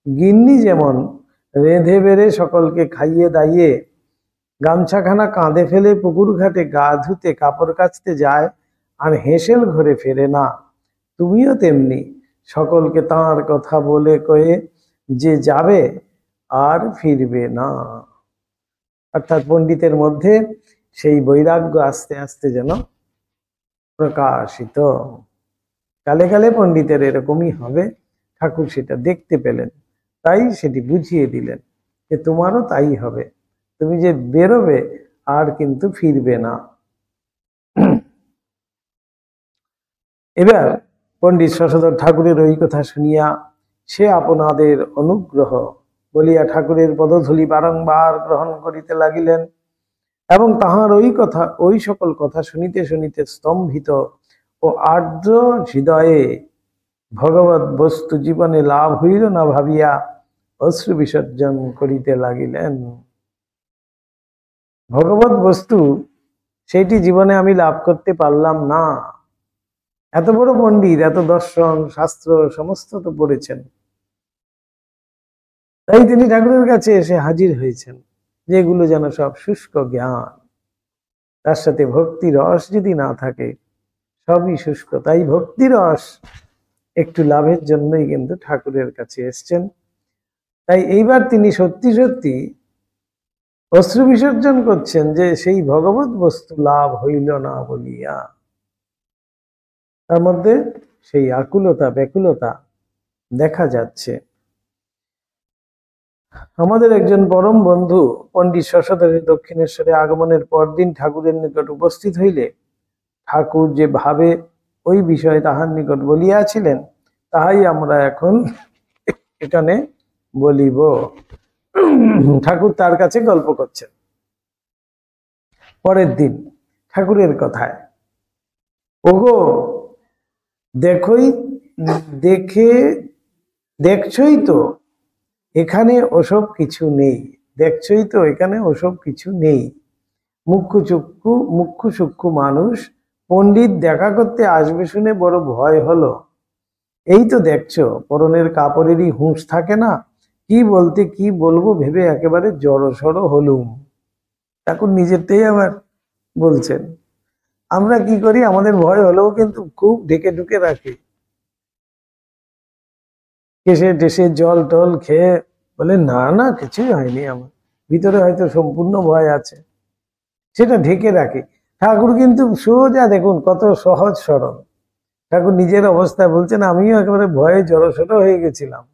গিন্নি যেমন রেঁধে বেড়ে সকলকে খাইয়ে দাইয়ে গামছাখানা কাঁধে ফেলে পুকুর ঘাটে গা ধুতে কাপড় কাচতে যায় আর হেঁসেল ঘরে ফেরে না, তুমিও তেমনি সকলকে তাঁর কথা বলে কয়ে যে যাবে, আর ফিরবে না। অর্থাৎ পণ্ডিতের মধ্যে সেই বৈরাগ্য আস্তে আস্তে যেন প্রকাশিত। কালে কালে পণ্ডিতের এরকমই হবে। ঠাকুর সেটা দেখতে পেলেন, তাই সেটি বুঝিয়ে দিলেন যে তোমারও তাই হবে, তুমি যে বেরোবে আর কিন্তু ফিরবে না। এবার পণ্ডিত শশধর ঠাকুরের ওই কথা শুনিয়া সে আপনাদের অনুগ্রহ বলিয়া ঠাকুরের পদধূলি বারংবার গ্রহণ করিতে লাগিলেন এবং তাহার ওই সকল কথা শুনিতে শুনিতে স্তম্ভিত ও আর্দ্র হৃদয়ে ভগবত বস্তু জীবনে লাভ হইল না ভাবিয়া অশ্রু বিসর্জন করিতে লাগিলেন। ভগবত বস্তু সেইটি জীবনে আমি লাভ করতে পারলাম না। এত বড় পণ্ডিত, এত দর্শন শাস্ত্র সমস্ত তো পড়েছেন, তাই তিনি ঠাকুরের কাছে এসে হাজির হয়েছেন, যেগুলো যেন সব শুষ্ক জ্ঞান, তার সাথে ভক্তি রস যদি না থাকে সবই শুষ্ক। তাই ভক্তি রস একটু লাভের জন্যই কিন্তু ঠাকুরের কাছে এসছেন। তাই এইবার তিনি সত্যি সত্যি অশ্রু বিসর্জন করছেন যে সেই ভগবত বস্তু লাভ হইল না বলিয়া। তার মধ্যে সেই আকুলতা ব্যাকুলতা দেখা যাচ্ছে। আমাদের একজন পরম বন্ধু পণ্ডিত শশধরের দক্ষিণেশ্বরে আগমনের পরদিন ঠাকুরের নিকট উপস্থিত হইলে ঠাকুর যে ভাবে ওই বিষয়ে তাহার নিকট বলিয়াছিলেন তাহাই আমরা এখন এখানে বলিব। ঠাকুর তার কাছে গল্প করছেন। পরের দিন ঠাকুরের কথায়, ওগো দেখছই তো এখানে ওসব কিছু নেই, দেখছই তো এখানে ওসব কিছু নেই। মুখ্য সূক্ষ্ম মানুষ পণ্ডিত দেখা করতে আসবে শুনে বড় ভয় হলো। এই তো দেখছো পরনের কাপড়েরই হুঁশ থাকে না, কি বলতে কি বলবো ভেবে একেবারে জড়সড় হলুম। ঠাকুর নিজেরটাই আবার বলছেন। আমরা কি করি, আমাদের ভয় হলেও কিন্তু খুব ঢেকে ঢুকে রাখি, কেসে টেসে জল টল খেয়ে বলে না না কিছুই হয়নি, আমার ভিতরে হয়তো সম্পূর্ণ ভয় আছে, সেটা ঢেকে রাখি। ঠাকুর কিন্তু সোজা দেখুন কত সহজ সরল। ঠাকুর নিজের অবস্থায় বলছেন আমিও একেবারে ভয়ে জড়সড় হয়ে গেছিলাম।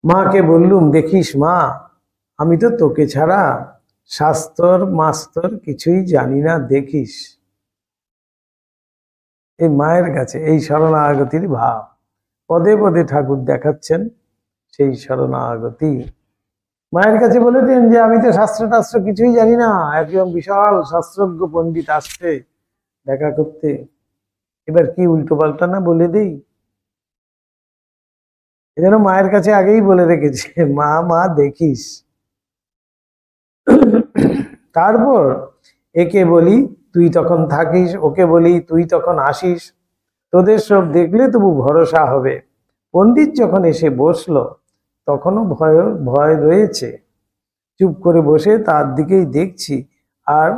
মাকে বললুম, দেখিস মা, আমি তো তোকে ছাড়া শাস্তর মাস্তর কিছুই জানি না, দেখিস। এই মায়ের কাছে এই শরণাগতির ভাব পদে পদে ঠাকুর দেখাচ্ছেন, সেই শরণাগতি। মায়ের কাছে বলেছেন যে আমি তো শাস্ত্র টাস্ত্র কিছুই জানি না, একজন বিশাল শাস্ত্রজ্ঞ পণ্ডিত আসছে দেখা করতে, এবার কি উল্টো পাল্টা না বলে দেই। এজন্য মায়ের কাছে আগেই বলে রেখেছে, মা মা দেখিস। তারপর একে বলি তুই তখন থাকিস, ওকে বলি তুই তখন আসিস, তোদের সব দেখলে তবু ভরসা হবে। পণ্ডিত যখন এসে বসলো তখনও ভয় ভয় রয়েছে, চুপ করে বসে তার দিকেই দেখছি আর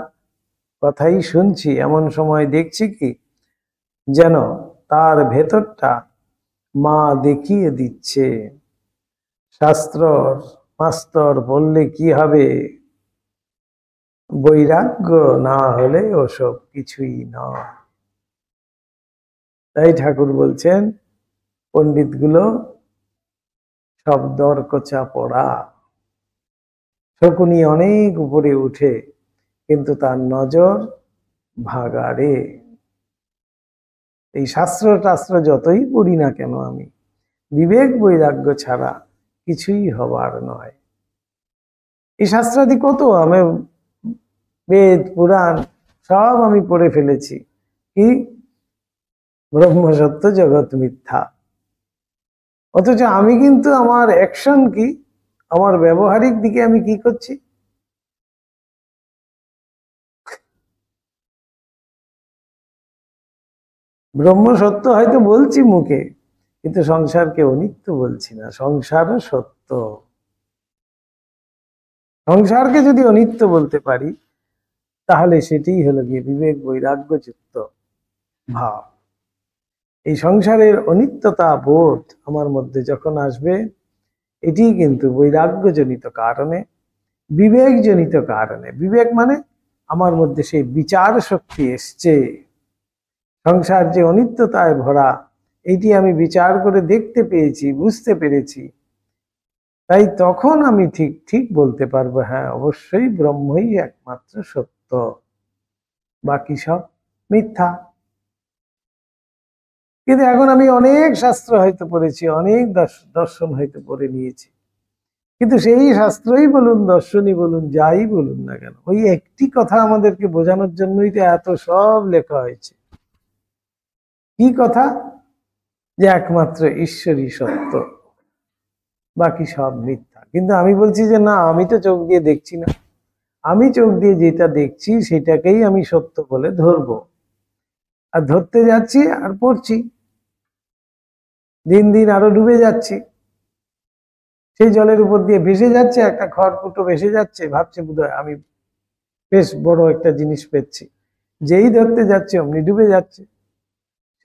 কথাই শুনছি। এমন সময় দেখছি কি যেন তার ভেতরটা মা দেখিয়ে দিচ্ছে। শাস্ত্র মাস্তর বললে কি হবে, বৈরাগ্য না হলে ওসব কিছুই নয়। তাই ঠাকুর বলছেন পণ্ডিতগুলো সব দরকচা পড়া, শকুনি অনেক উপরে উঠে কিন্তু তার নজর ভাগাড়ে। এই শাস্ত্র টাস্ত্র যতই পড়ি না কেন আমি, বিবেক বৈরাগ্য ছাড়া কিছুই হবার নয়। এই শাস্ত্রাদি কত আমি বেদ পুরাণ সব আমি পড়ে ফেলেছি, কি ব্রহ্ম সত্য জগৎ মিথ্যা, অথচ আমি কিন্তু আমার অ্যাকশন কি, আমার ব্যবহারিক দিকে আমি কি করছি। ব্রহ্ম সত্য হয়তো বলছি মুখে, কিন্তু সংসারকে অনিত্য বলছি না, সংসারও সত্য। সংসারকে যদি অনিত্য বলতে পারি তাহলে সেটাই হলো গিয়ে বিবেক বৈরাগ্য যুক্ত। ভাব। এই সংসারের অনিত্যতা বোধ আমার মধ্যে যখন আসবে, এটি কিন্তু বৈরাগ্যজনিত কারণে, বিবেকজনিত কারণে। বিবেক মানে আমার মধ্যে সেই বিচার শক্তি এসছে। সংসার যে অনিত্যতায় ভরা, এটি আমি বিচার করে দেখতে পেয়েছি, বুঝতে পেরেছি। তাই তখন আমি ঠিক ঠিক বলতে পারবো, হ্যাঁ অবশ্যই ব্রহ্মই একমাত্র সত্য, বাকি সব মিথ্যা। কিন্তু এখন আমি অনেক শাস্ত্র হয়তো পড়েছি, অনেক দর্শন হয়তো পড়ে নিয়েছি, কিন্তু সেই শাস্ত্রই বলুন, দর্শনই বলুন, যাই বলুন না কেন, ওই একটি কথা আমাদেরকে বোঝানোর জন্যই তো এত সব লেখা হয়েছে। কি কথা? যে একমাত্র ঈশ্বরই সত্য, বাকি সব মিথ্যা। কিন্তু আমি বলছি যে না, আমি তো চোখ দিয়ে দেখছি না, আমি চোখ দিয়ে যেটা দেখছি সেটাকেই আমি সত্য বলে ধরবো, আর ধরতে যাচ্ছি আর পড়ছি, দিন দিন আরো ডুবে যাচ্ছি। সেই জলের উপর দিয়ে ভেসে যাচ্ছে, একটা খড়কুটো ভেসে যাচ্ছে, ভাবছে বোধহয় আমি বেশ বড় একটা জিনিস পেয়েছি, যেই ধরতে যাচ্ছে অমনি ডুবে যাচ্ছে।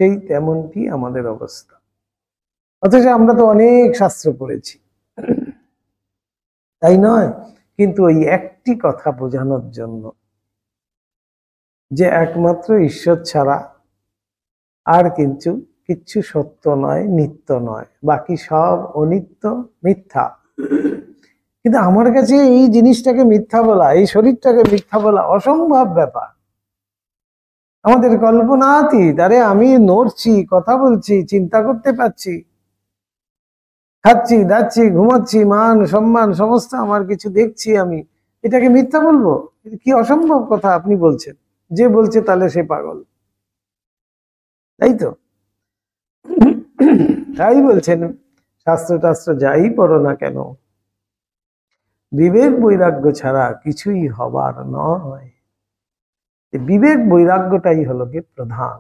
সেই তেমনটি আমাদের অবস্থা। অথচ আমরা তো অনেক শাস্ত্র পড়েছি, তাই নয়? কিন্তু ওই একটি কথা বোঝানোর জন্য যে একমাত্র ঈশ্বর ছাড়া আর কিন্তু কিচ্ছু সত্য নয়, নিত্য নয়, বাকি সব অনিত্য, মিথ্যা। কিন্তু আমার কাছে এই জিনিসটাকে মিথ্যা বলা, এই শরীরটাকে মিথ্যা বলা অসম্ভব ব্যাপার, আমাদের কল্পনাতীত। আরে আমি নড়ছি, কথা বলছি, চিন্তা করতে পারছি, খাচ্ছি, দাচ্ছি, ঘুমাচ্ছি, মান সম্মান সমস্ত আমার কিছু দেখছি, আমি এটাকে মিথ্যা বলবো? কি অসম্ভব কথা আপনি বলছেন। যে বলছে তাহলে সে পাগল, তাই তো? তাই বলছেন শাস্ত্র টাস্ত্র যাই পড়ো না কেন, বিবেক বৈরাগ্য ছাড়া কিছুই হবার নয়। বিবেক বৈরাগ্যটাই হলো কি প্রধান।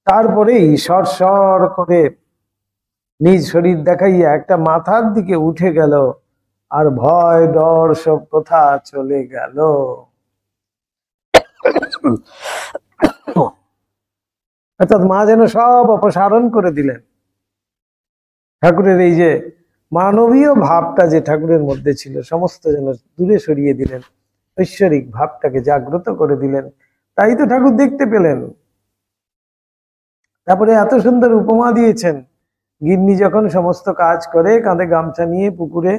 তারপরেই সর করে নিজ শরীর দেখাইয়া একটা মাথার দিকে উঠে গেল, আর ভয় ডর সব কথা চলে গেল। অর্থাৎ মা যেন সব অপসারণ করে দিলেন। ঠাকুরের এই যে মানবীয় ভাবটা যে ঠাকুরের মধ্যে ছিল, সমস্ত যেন দূরে সরিয়ে দিলেন, ঐশ্বরিক ভাবটাকে জাগ্রত করে দিলেন। তাই তো ঠাকুর দেখতে পেলেন। তারপরে এত সুন্দর উপমা দিয়েছেন, গিন্নি যখন সমস্ত কাজ করে, কাঁধে গামছা নিয়ে পুকুরে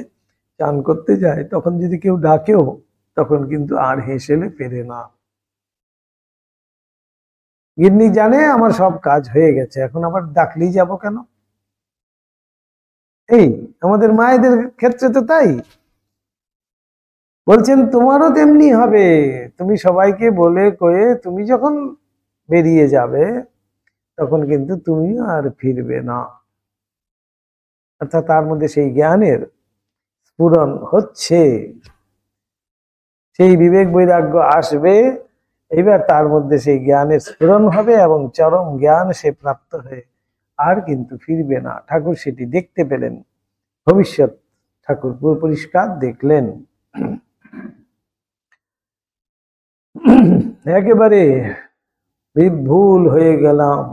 চান করতে যায়, তখন যদি কেউ ডাকেও, তখন কিন্তু আর হেসেলে ফেরে না। গিন্নি জানে আমার সব কাজ হয়ে গেছে, এখন আবার ডাকলেই যাব কেন। এই আমাদের মায়েদের ক্ষেত্রে তো তাই। বলছেন তোমারও তেমনি হবে, তুমি সবাইকে বলে কয়ে তুমি যখন বেরিয়ে যাবে, তখন কিন্তু তুমি আর ফিরবে না। অর্থাৎ তার মধ্যে সেই জ্ঞানের স্ফুরণ হচ্ছে, সেই বিবেক বৈরাগ্য আসবে। এবার তার মধ্যে সেই জ্ঞানের স্ফুরণ হবে এবং চরম জ্ঞান সে প্রাপ্ত হয়ে আর কিন্তু ফিরবে না। ঠাকুর সেটি দেখতে পেলেন, ভবিষ্যৎ ঠাকুর পরিষ্কার দেখলেন। একেবারে বিভুল হয়ে গেলাম,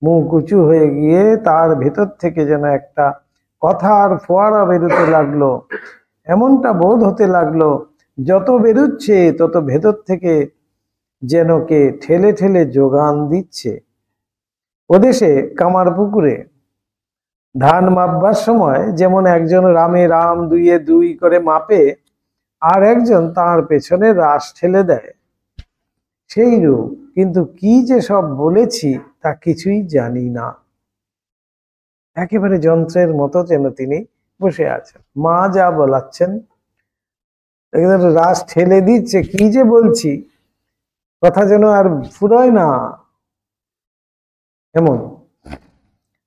মুখ উঁচু হয়ে গিয়ে তার ভেতর থেকে যেন একটা কথার ফোয়ারা বেরোতে লাগলো। এমনটা বোধ হতে লাগলো, যত বেরোচ্ছে তত ভেতর থেকে যেন কে ঠেলে ঠেলে যোগান দিচ্ছে। ওদেশে কামার পুকুরে ধান মাপবার সময় যেমন একজন রামে রাম দুইয়ে দুই করে মাপে, আর একজন তার পেছনে রাশ ঠেলে দেয়, সেই রূপ। কিন্তু কি যে সব বলেছি তা কিছুই জানি না। একেবারে যন্ত্রের মতো যেন তিনি বসে আছেন, মা যা বলাচ্ছেন রাশ ঠেলে দিচ্ছে, কি যে বলছি কথা যেন আর ফুরোয় না। এমন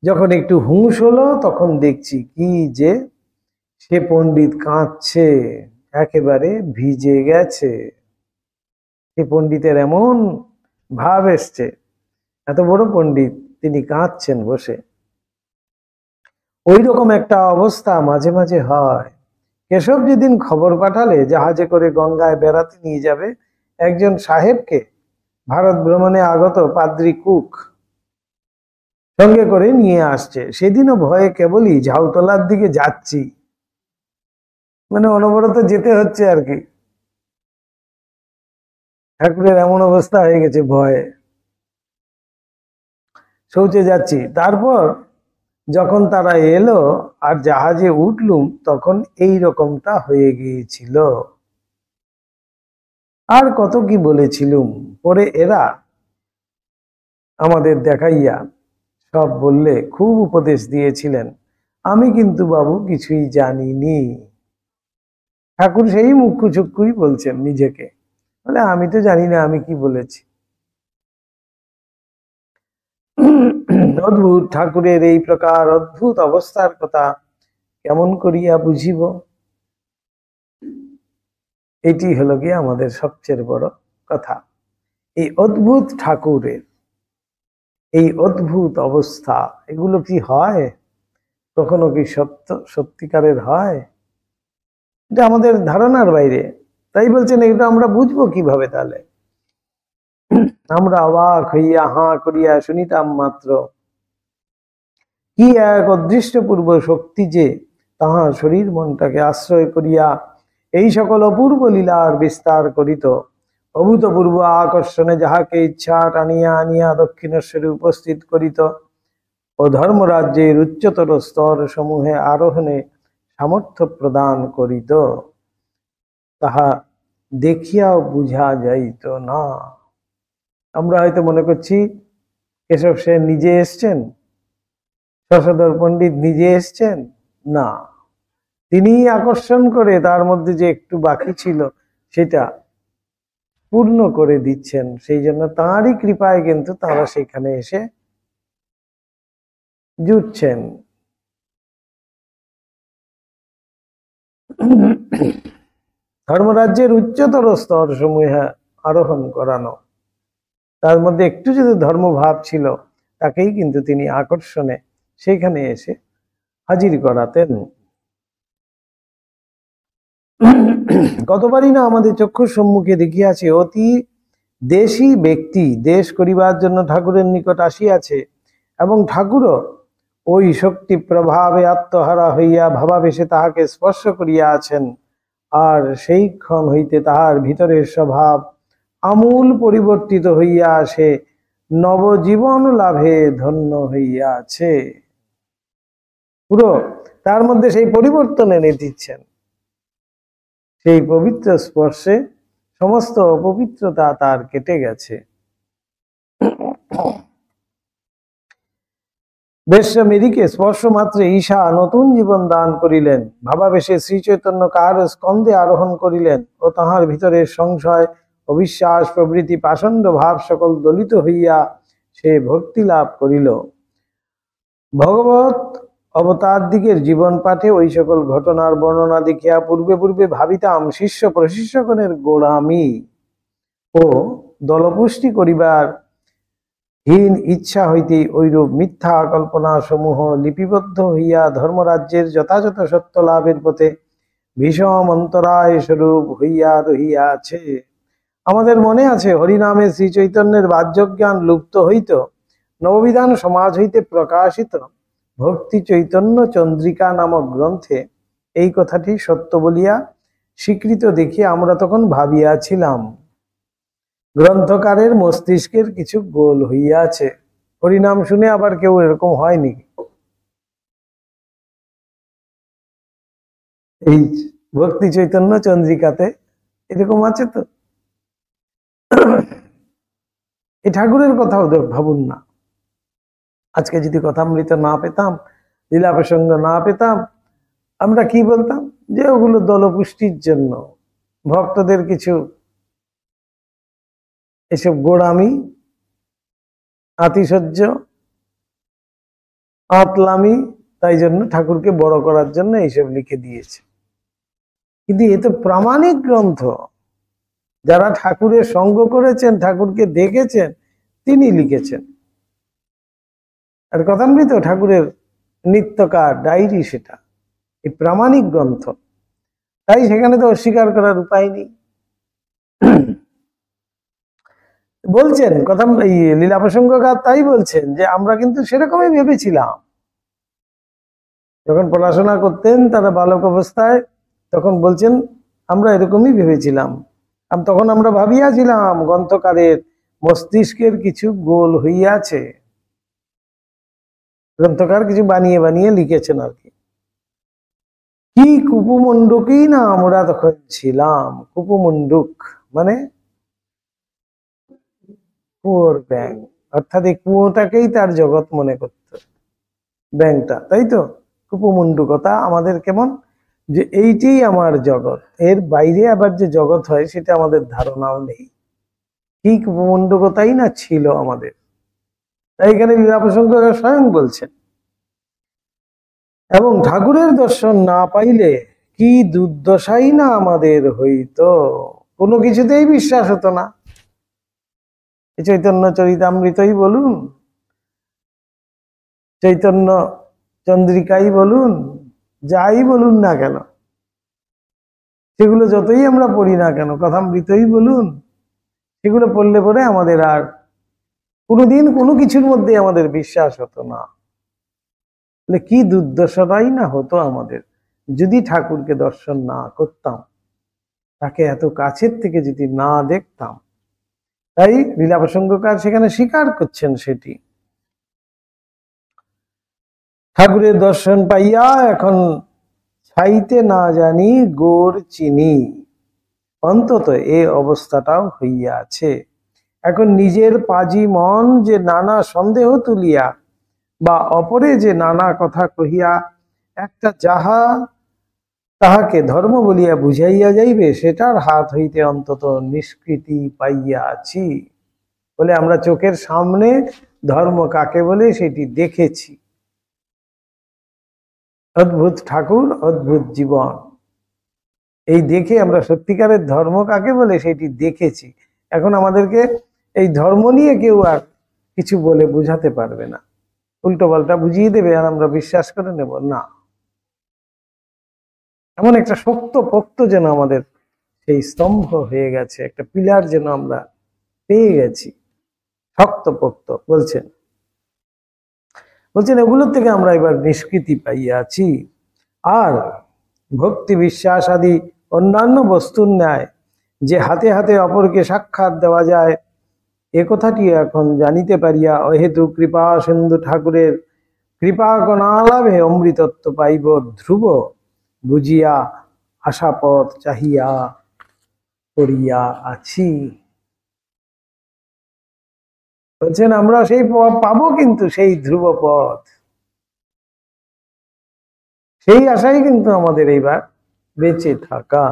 যখন একটু হুঁশ হলো, তখন দেখছি কি যে সে পণ্ডিত কাঁদছে, একেবারে ভিজে গেছে। সে পণ্ডিতের এমন ভাব এসছে, এত বড় পণ্ডিত তিনি কাঁদছেন বসে। ওই রকম একটা অবস্থা মাঝে মাঝে হয়, কেশব যেদিন খবর পাঠালে জাহাজে করে গঙ্গায় বেড়াতে নিয়ে যাবে একজন সাহেবকে, ভারত ভ্রমণে আগত পাদ্রী কুক সঙ্গে করে নিয়ে আসছে, সেদিনও ভয়ে কেবলই ঝাউতলার দিকে যাচ্ছি, মানে অনবরত যেতে হচ্ছে আর কি। ঠাকুরের এমন অবস্থা হয়ে গেছে, ভয়ে শৌচে যাচ্ছি। তারপর যখন তারা এলো আর জাহাজে উঠলুম তখন এই রকমটা হয়ে গিয়েছিল। আর কত কি বলেছিলুম, পরে এরা আমাদের দেখাইয়া সব বললে, খুব উপদেশ দিয়েছিলেন, আমি কিন্তু বাবু কিছুই জানিনি। ঠাকুর সেই মুখ্য চুক্কুই বলছেন নিজেকে, বলে আমি তো জানি না আমি কি বলেছি। অদ্ভুত ঠাকুরের এই প্রকার অদ্ভুত অবস্থার কথা কেমন করিয়া বুঝিব? এটি হলো গিয়ে আমাদের সবচেয়ে বড় কথা। এই অদ্ভুত ঠাকুরের এই অদ্ভুত অবস্থা, এগুলো কি হয়? কখনো কি সত্যিকারের হয়? এটা আমাদের ধারণার বাইরে। তাই বলছেন এটা আমরা বুঝবো কিভাবে? তাহলে আমরা অবাক হইয়া হাঁ করিয়া শুনিতাম মাত্র, কি এক অদৃষ্টপূর্ব শক্তি যে তাহার শরীর মনটাকে আশ্রয় করিয়া এই সকল অপূর্ব লীলার বিস্তার করিত। অভূতপূর্ব আকর্ষণে যাহাকে ইচ্ছা টানিয়া আনিয়া দক্ষিণেশ্বরে উপস্থিত করিত ও ধর্মরাজ্যের উচ্চতর স্তর সমূহে আরোহণে সামর্থ্য প্রদান করিত, তাহা দেখিয়াও বুঝা যাইত না। আমরা হয়তো মনে করছি কেশব সেন নিজে এসছেন, শশধর পণ্ডিত নিজে এসছেন, না, তিনি আকর্ষণ করে তার মধ্যে যে একটু বাকি ছিল সেটা পূর্ণ করে দিচ্ছেন। সেই জন্য তাঁরই কৃপায় কিন্তু তারা সেখানে এসে জুটছেন। ধর্মরাজ্যের উচ্চতর স্তর সমূহে আরোহণ করানো, তার মধ্যে একটু যদি ধর্মভাব ছিল তাকেই কিন্তু তিনি আকর্ষণে সেখানে এসে হাজির করাতেন। কতবারই না আমাদের চক্ষুর সম্মুখে দেখিয়াছে অতি দেশী ব্যক্তি দেশ করিবার জন্য ঠাকুরের নিকট আসিয়াছে এবং ঠাকুরও ওই শক্তি প্রভাবে আত্মহারা হইয়া ভাবাবেশে তাহাকে স্পর্শ করিয়া আছেন, আর সেই ক্ষণ হইতে তাহার ভিতরের স্বভাব আমূল পরিবর্তিত হইয়া আসে, নবজীবন লাভে ধন্য হইয়াছে। পুরো তার মধ্যে সেই পরিবর্তন এনে দিচ্ছেন। সেই পবিত্র স্পর্শে সমস্ত অপবিত্রতা তার কেটে গেছে। বেশ্যমেরিকে স্পর্শ মাত্রে ঈশা নতুন জীবন দান করিলেন। ভাবাবেশে শ্রী চৈতন্য কার স্কন্ধে আরোহণ করিলেন ও তাহার ভিতরে সংশয় অবিশ্বাস প্রভৃতি পাষণ্ড ভাব সকল দলিত হইয়া সে ভক্তি লাভ করিল। ভগবত অবতার দিগের জীবন পাঠে ওই সকল ঘটনার বর্ণনা দেখিয়া পূর্বে পূর্বে ভাবিতাম শিষ্য প্রশিষ্যগণের গোড়ামি ও দলপুষ্টি করিবার হীন ইচ্ছা হইতেই ঐরূপ মিথ্যা কল্পনা সমূহ লিপিবদ্ধ হইয়া ধর্মরাজ্যের যথাযথ সত্য লাভের পথে ভীষণ অন্তরায় স্বরূপ হইয়া রহিয়াছে। আমাদের মনে আছে হরিনামে শ্রী চৈতন্যের বাহ্যজ্ঞান লুপ্ত হইত নববিধান সমাজ হইতে প্রকাশিত ভক্তি চৈতন্য চন্দ্রিকা নামক গ্রন্থে এই কথাটি সত্য বলিয়া স্বীকৃত দেখিয়া আমরা তখন ভাবিয়াছিলাম, গ্রন্থকারের মস্তিষ্কের কিছু গোল হইয়াছে। হরিনাম শুনে আবার কেউ এরকম হয়নি? এই ভক্তি চৈতন্য চন্দ্রিকাতে এরকম আছে তো? এই ঠাকুরের কথাও ভাবুন না, আজকে যদি কথামৃত না পেতাম, লীলা প্রসঙ্গ না পেতাম, আমরা কি বলতাম? যে ওগুলো দলপুষ্টির জন্য, ভক্তদের কিছু এসব গোড়ামি, আতিশয্য, আতলামি, তাই জন্য ঠাকুরকে বড় করার জন্য এইসব লিখে দিয়েছে। কিন্তু এ তো প্রামাণিক গ্রন্থ, যারা ঠাকুরের সঙ্গ করেছেন, ঠাকুরকে দেখেছেন, তিনি লিখেছেন। আর কথামৃত ঠাকুরের নিত্যকার ডায়েরি, সেটা এই প্রামাণিক গ্রন্থ। তাই সেখানে তো অস্বীকার করার উপায় নেই। বলছেন কথা, এই লীলা প্রসঙ্গকার তাই বলছেন যে আমরা কিন্তু সেরকমই ভেবেছিলাম। যখন পড়াশোনা করতেন তারা বালক অবস্থায়, তখন বলছেন আমরা এরকমই ভেবেছিলাম। তখন আমরা ভাবিয়াছিলাম গ্রন্থকারের মস্তিষ্কের কিছু গোল হইয়াছে, গ্রন্থকার কিছু বানিয়ে বানিয়ে লিখেছেন আর কি। কি কুপুমণ্ডুকই না আমরা তখন ছিলাম। কুপুমণ্ডুক মানে কুয়োর ব্যাং, অর্থাৎ এই কুয়োটাকেই তার জগৎ মনে করত, ব্যাংটা, তাই তো। কুপুমণ্ডুকতা আমাদের কেমন, যে এইটি আমার জগৎ, এর বাইরে আবার যে জগৎ হয় সেটা আমাদের ধারণাও নেই। কি কুপুমণ্ডুকতাই না ছিল আমাদের। তাই এখানে লীলা প্রসঙ্গকার স্বয়ং বলছেন। এবং ঠাকুরের দর্শন না পাইলে কি দুর্দশাই না আমাদের হইতো, কোনো কিছুতেই বিশ্বাস হতো না। চৈতন্য চরিতামৃতই বলুন, চৈতন্য চন্দ্রিকাই বলুন, যাই বলুন না কেন, সেগুলো যতই আমরা পড়ি না কেন, কথামৃতই বলুন, সেগুলো পড়লে পরে আমাদের আর কোনোদিন কোনো কিছুর মধ্যে আমাদের বিশ্বাস হতো না। কি দুর্দশাটাই না হতো আমাদের যদি ঠাকুরকে দর্শন না করতাম, তাকে এত কাছের থেকে যদি না দেখতাম। তাই লীলা প্রসঙ্গকার সেখানে স্বীকার করছেন সেটি। ঠাকুরের দর্শন পাইয়া এখন ছাইতে না জানি গোড় চিনি, অন্তত এ অবস্থাটাও হইয়াছে। এখন নিজের পাজি মন যে নানা সন্দেহ তুলিয়া বা অপরে যে নানা কথা কহিয়া একটা যাহা তাহাকে ধর্ম বলিয়া বুঝাইয়া যাইবে, সেটার হাত হইতে অন্তত নিষ্কৃতি পাইয়াছি। বলে আমরা চোখের সামনে ধর্ম কাকে বলে সেটি দেখেছি। অদ্ভুত ঠাকুর, অদ্ভুত জীবন, এই দেখে আমরা সত্যিকারের ধর্ম কাকে বলে সেটি দেখেছি। এখন আমাদেরকে এই ধর্ম নিয়ে কেউ আর কিছু বলে বুঝাতে পারবে না, উল্টো পাল্টা বুঝিয়ে দেবে আর আমরা বিশ্বাস করে নেব না। এমন একটা শক্ত পোক্ত যেন আমাদের সেই স্তম্ভ হয়ে গেছে, একটা পিলার যেন আমরা পেয়ে গেছি, শক্ত পোক্ত। বলছেন এগুলোর থেকে আমরা এবার নিষ্কৃতি পাইয়াছি। আর ভক্তি বিশ্বাস আদি অন্যান্য বস্তুর ন্যায় যে হাতে হাতে অপরকে সাক্ষাৎ দেওয়া যায়, এ কথাটি এখন জানিতে পারিয়া অহেতু কৃপা সিন্ধু ঠাকুরের কৃপা কণালাভে অমৃতত্ব পাইব ধ্রুব বুঝিয়া আশাপথ চাহিয়া করিয়া আছি। বলছেন আমরা সেই পাবো, কিন্তু সেই ধ্রুব পথ, সেই আশাই কিন্তু আমাদের এইবার বেঁচে থাকা।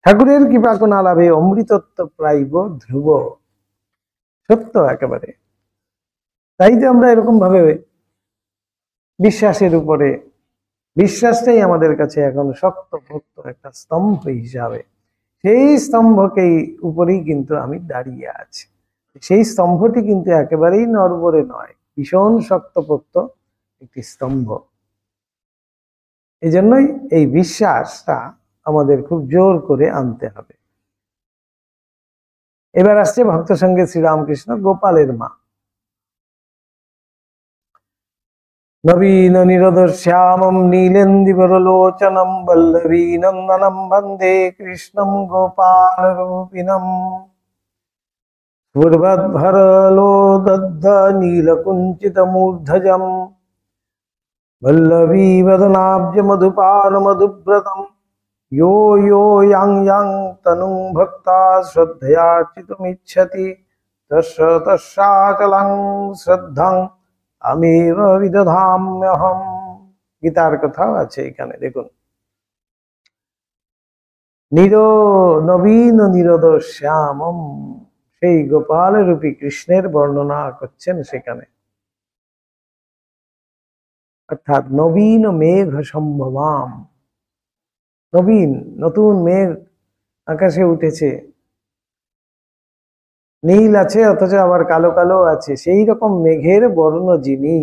ঠাকুরের কৃপা কণালাভে অমৃতত্ব পাইব ধ্রুব, সত্য একেবারে। তাই তো আমরা এরকম ভাবে বিশ্বাসের উপরে, বিশ্বাসটাই আমাদের কাছে এখন শক্ত ভক্ত একটা স্তম্ভ হিসাবে, সেই স্তম্ভকেই উপরেই কিন্তু আমি দাঁড়িয়ে আছি। সেই স্তম্ভটি কিন্তু একেবারেই নড়বড়ে নয়, ভীষণ শক্তপোক্ত একটি স্তম্ভ। এই জন্যই এই বিশ্বাসটা আমাদের খুব জোর করে আনতে হবে। এবার আসছে ভক্ত সঙ্গে শ্রীরামকৃষ্ণ গোপালের মা। নবীন নিরদশ্যামম নীলেন্দিবরলোচনম বল্লভী নন্দনম বন্দে কৃষ্ণম গোপাল রূপিণম পূর্বদ্ভরলোদদ্ধ নীলকুঞ্চিতমূর্ধজম বল্লভী বদনাব্জ মধুপাল মধুব্রতম यो यो yang yang तनुं भक्ता श्रद्धयार्चितुमिच्छति तस्य तस्याचलं श्रद्धां अमेव विदधाम्यहम्। গীতার কথাও আছে এখানে দেখুন। নবীন নিরোদ শ্যামম, সেই গোপাল রূপী কৃষ্ণের বর্ণনা করছেন সেখানে। অর্থাৎ নবীন মেঘ সম্ভবাম, নবীন নতুন মেঘ আকাশে উঠেছে, নীল আছে অথচ আবার কালো কালো আছে, সেই রকম মেঘের বর্ণ যিনি,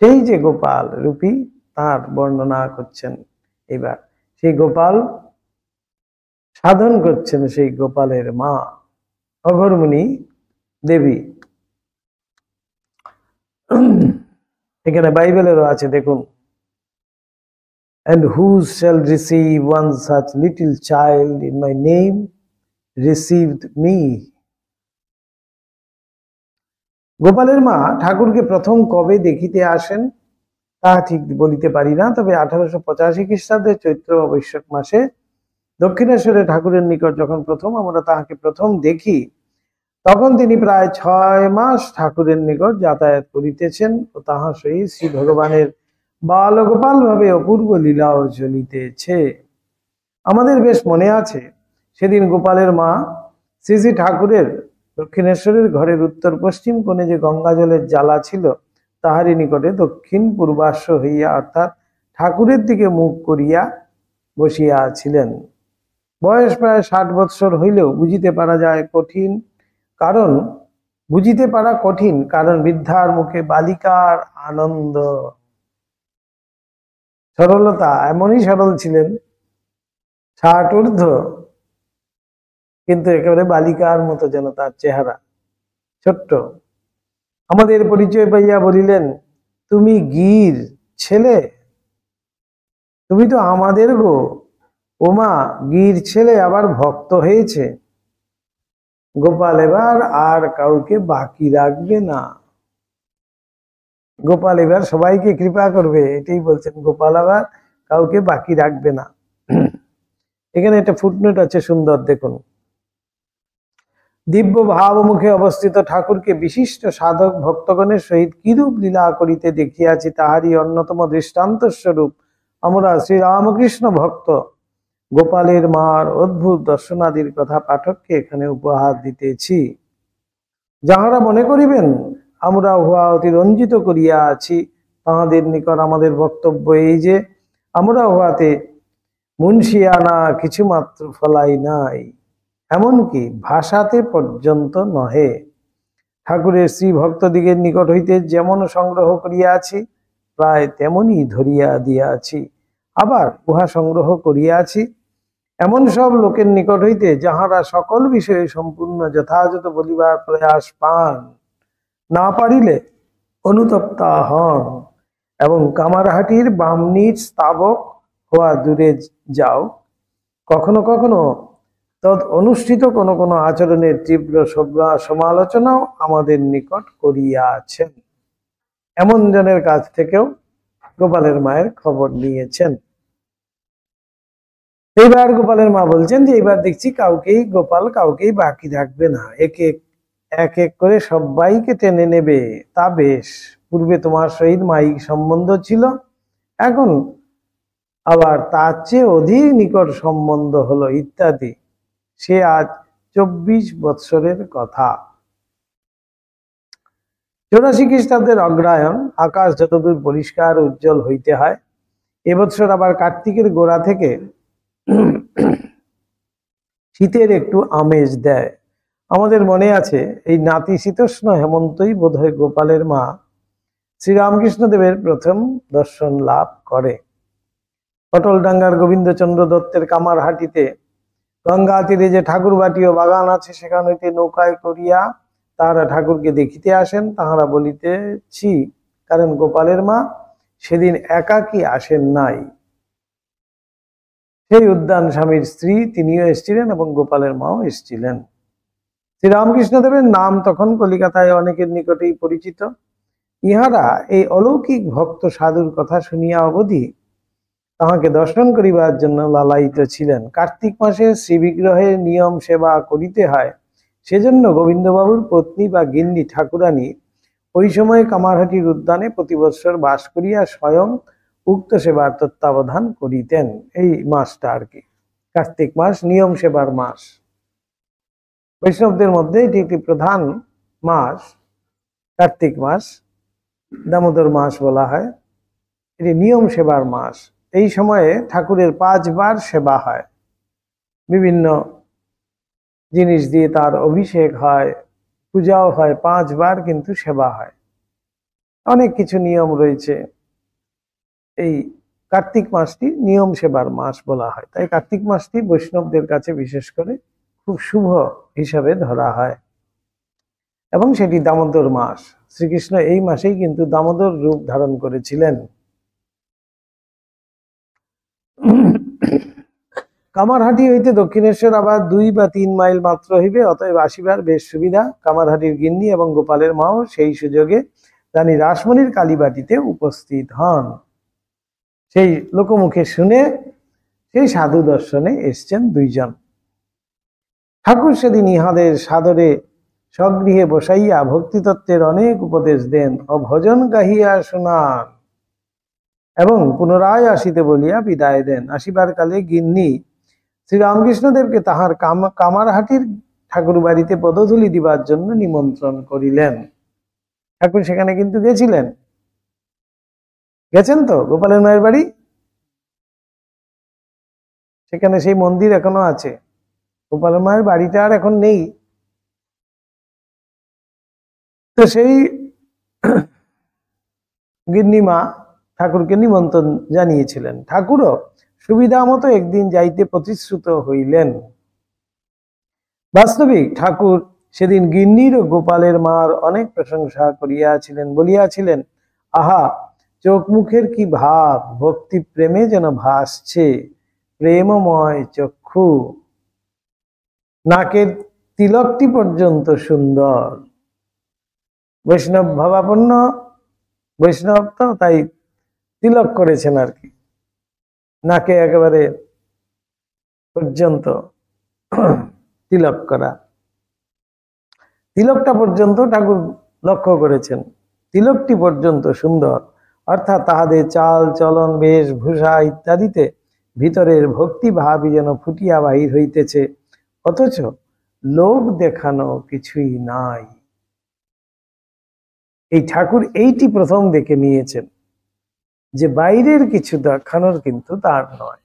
সেই যে গোপাল রূপী তার বর্ণনা করছেন। এবার সেই গোপাল সাধন করছেন সেই গোপালের মা অঘোরমণি দেবী। এখানে বাইবেলেরও আছে দেখুন, and who shall receive one such little child in my name received me। গোপালের মা ঠাকুরকে প্রথম কবে দেখিতে আসেন তা ঠিক বলিতে পারি না, তবে 1885 খ্রিস্টাব্দে চৈত্র বা বৈশাখ মাসে দক্ষিণেশ্বরে ঠাকুরের নিকট যখন প্রথম আমরা তাহাকে প্রথম দেখি, তখন তিনি প্রায় 6 মাস ঠাকুরের নিকট যাতায়াত করিতেছেন ও তাহা সহিত শ্রী ভগবানের বালগোপাল ভাবে অপূর্ব লীলাও চলিতেছে। আমাদের বেশ মনে আছে, সেদিন গোপালের মা শ্রী শ্রী ঠাকুরের দক্ষিণেশ্বরের ঘরের উত্তর পশ্চিম কোণে যে গঙ্গা জলের জ্বালা ছিল তাহারই নিকটে দক্ষিণ পূর্বাশ্ব হইয়া অর্থাৎ ঠাকুরের দিকে মুখ করিয়া বসিয়া ছিলেন। বয়স প্রায় 60 বৎসর হইলেও বুঝিতে পারা কঠিন, কারণ বৃদ্ধার মুখে বালিকার আনন্দ, সরলতা, এমনই সরল ছিলেন, 60 ঊর্ধ্ব, কিন্তু একেবারে বালিকার মতো যেন তার চেহারা, ছোট্ট। আমাদের পরিচয় পাইয়া বলিলেন, তুমি গির ছেলে, তুমি তো আমাদের গো। ওমা, গির ছেলে আবার ভক্ত হয়েছে। গোপাল এবার আর কাউকে বাকি রাখবে না, গোপাল এবার সবাইকে কৃপা করবে, এটাই বলছেন। গোপাল আবার কাউকে বাকি রাখবে না। এখানে একটা ফুটনোট আছে সুন্দর, দেখুন। দিব্য ভাব মুখে অবস্থিত ঠাকুরকে বিশিষ্ট সাধক ভক্তগণের সহিত কিরূপ লীলা করিতে দেখিয়াছি তাহারই অন্যতম দৃষ্টান্ত স্বরূপ আমরা শ্রীরামকৃষ্ণ ভক্ত গোপালের মার অদ্ভুত দর্শনাদির কথা পাঠককে এখানে উপহার দিতেছি। যাহারা মনে করিবেন আমরা উহা অতি রঞ্জিত করিয়া আছি, তাহাদের নিকট আমাদের বক্তব্য এই যে আমরা উহাতে মুন্সিয়ানা কিছুমাত্র ফলাই নাই, এমনকি ভাষাতে পর্যন্ত নহে। ঠাকুরের শ্রী ভক্তদিগের নিকট হইতে যেমন সংগ্রহ করিয়াছি প্রায় তেমনি ধরিয়া দিয়াছি, আবার উহা সংগ্রহ করিয়াছি এমন সব লোকের নিকট হইতে যাহারা সকল বিষয়ে সম্পূর্ণ যথাযথ বলিবার প্রয়াস পান, না পারিলে অনুতপ্তা হন এবং কামারহাটির বামনির স্তাবক হওয়া দূরে যাও। কখনো কখনো তদ অনুষ্ঠিত কোনো কোনো আচরণের তীব্র সমালোচনাও আমাদের নিকট করিয়াছেন। এমন জনের কাছ থেকেও গোপালের মায়ের খবর নিয়েছেন। এইবার গোপালের মা বলছেন যে এবার দেখছি গোপাল কাউকেই বাকি রাখবে না, এক এক করে সবাইকে টেনে নেবে। তা বেশ, পূর্বে তোমার সহিত মাইক সম্বন্ধ ছিল, এখন আবার তার চেয়ে অধিক নিকট সম্বন্ধ হলো ইত্যাদি। সে আজ 24 বৎসরের কথা। 84 খ্রিস্টাব্দের অগ্রহায়ণ, আকাশ যতদূর পরিষ্কার উজ্জ্বল হইতে হয়, এবছর আবার কার্তিকের গোড়া থেকে শীতের একটু আমেজ দেয়। আমাদের মনে আছে, এই নাতিশীতোষ্ণ হেমন্তই বোধহয় গোপালের মা শ্রীরামকৃষ্ণদেবের প্রথম দর্শন লাভ করে। অটলডাঙ্গার গোবিন্দচন্দ্র দত্তের কামারহাটিতে গঙ্গা তীরে যে ঠাকুর বাটি ও বাগান আছে, সেখান হইতে নৌকায় করিয়া তাহারা ঠাকুরকে দেখিতে আসেন। তাহারা বলিতেছি, কারণ গোপালের মা সেদিন একাকী আসেন নাই, সেই উদ্যান স্বামীর স্ত্রী তিনিও এসেছিলেন এবং গোপালের মাও এসেছিলেন। শ্রীরামকৃষ্ণদেবের নাম তখন কলিকাতায় অনেকের নিকটেই পরিচিত। ইহারা এই অলৌকিক ভক্ত সাধুর কথা শুনিয়া অবধি তাহাকে দর্শন করিবার জন্য লালায়িত ছিলেন। কার্তিক মাসে শ্রীবিগ্রহের নিয়ম সেবা করিতে হয়, সেজন্য গোবিন্দবাবুর পত্নী বা গিন্নি ঠাকুরানী ওই সময় কামারহাটির উদ্যানে প্রতি বৎসর বাস করিয়া স্বয়ং উক্ত সেবার তত্ত্বাবধান করিতেন। এই মাসটা আর কি কার্তিক মাস, নিয়ম সেবার মাস। বৈষ্ণবদের মধ্যে এটি একটি প্রধান মাস। কার্তিক মাস, দামোদর মাস বলা হয়, এটি নিয়ম সেবার মাস। এই সময়ে ঠাকুরের 5 বার সেবা হয়, বিভিন্ন জিনিস দিয়ে তার অভিষেক হয়, পূজাও হয়, 5 বার কিন্তু সেবা হয়। অনেক কিছু নিয়ম রয়েছে। এই কার্তিক মাসটি নিয়ম সেবার মাস বলা হয়, তাই কার্তিক মাসটি বৈষ্ণবদের কাছে বিশেষ করে খুব শুভ হিসাবে ধরা হয়। এবং সেটি দামোদর মাস, শ্রীকৃষ্ণ এই মাসেই কিন্তু দামোদর রূপ ধারণ করেছিলেন। কামারহাটি হইতে দক্ষিণেশ্বর আবার 2 বা 3 মাইল মাত্র হইবে, অতএব আসিবার বেশ সুবিধা। কামারহাটির গিন্নি এবং গোপালের মাও সেই সুযোগে রানী রাসমণির কালীবাটিতে উপস্থিত হন। সেই লোকমুখে শুনে সেই সাধু দর্শনে এসছেন দুইজন। ঠাকুর সেদিন ইহাদের সাদরে স্বগৃহে বসাইয়া ভক্তিতত্ত্বের অনেক উপদেশ দেন ও ভজন গাহিয়া শোনান এবং পুনরায় আসিতে বলিয়া বিদায় দেন। আসিবার কালে গিন্নি শ্রীরামকৃষ্ণদেবকে তাহার কামারহাটির ঠাকুর বাড়িতে পদধূলি দিবার জন্য নিমন্ত্রণ করিলেন। ঠাকুর সেখানে কিন্তু গেছিলেন, গেছেন তো গোপালের মায়ের বাড়ি, সেখানে সেই মন্দির এখনো আছে। গোপালের মায়ের বাড়িটা আর এখন নেই। তো সেই গিন্নিমা ঠাকুরকে নিমন্ত্রণ জানিয়েছিলেন। ঠাকুরও সুবিধা মতো একদিন যাইতে প্রতিশ্রুত হইলেন। বাস্তবিক ঠাকুর সেদিন গিন্নির ও গোপালের মার অনেক প্রশংসা করিয়াছিলেন, বলিয়াছিলেন, আহা, চোখ মুখের কি ভাব, ভক্তি প্রেমে যেন ভাসছে, প্রেমময় চক্ষু, নাকের তিলকটি পর্যন্ত সুন্দর। বৈষ্ণব ভাবাপন্ন বৈষ্ণব তো, তাই তিলক করেছেন আর কি, নাকে একেবারে পর্যন্ত তিলক করা। তিলকটা পর্যন্ত ঠাকুর লক্ষ্য করেছেন, তিলকটি পর্যন্ত সুন্দর, অর্থাৎ তাহাদের চাল চলন বেশভূষা ইত্যাদিতে ভিতরের ভক্তি ভাবই যেন ফুটিয়া বাহির হইতেছে, অথচ লোক দেখানো কিছুই নাই। এই ঠাকুর এইটি প্রথম দেখে নিয়েছেন যে বাইরের কিছু দেখানোর কিন্তু তার নয়।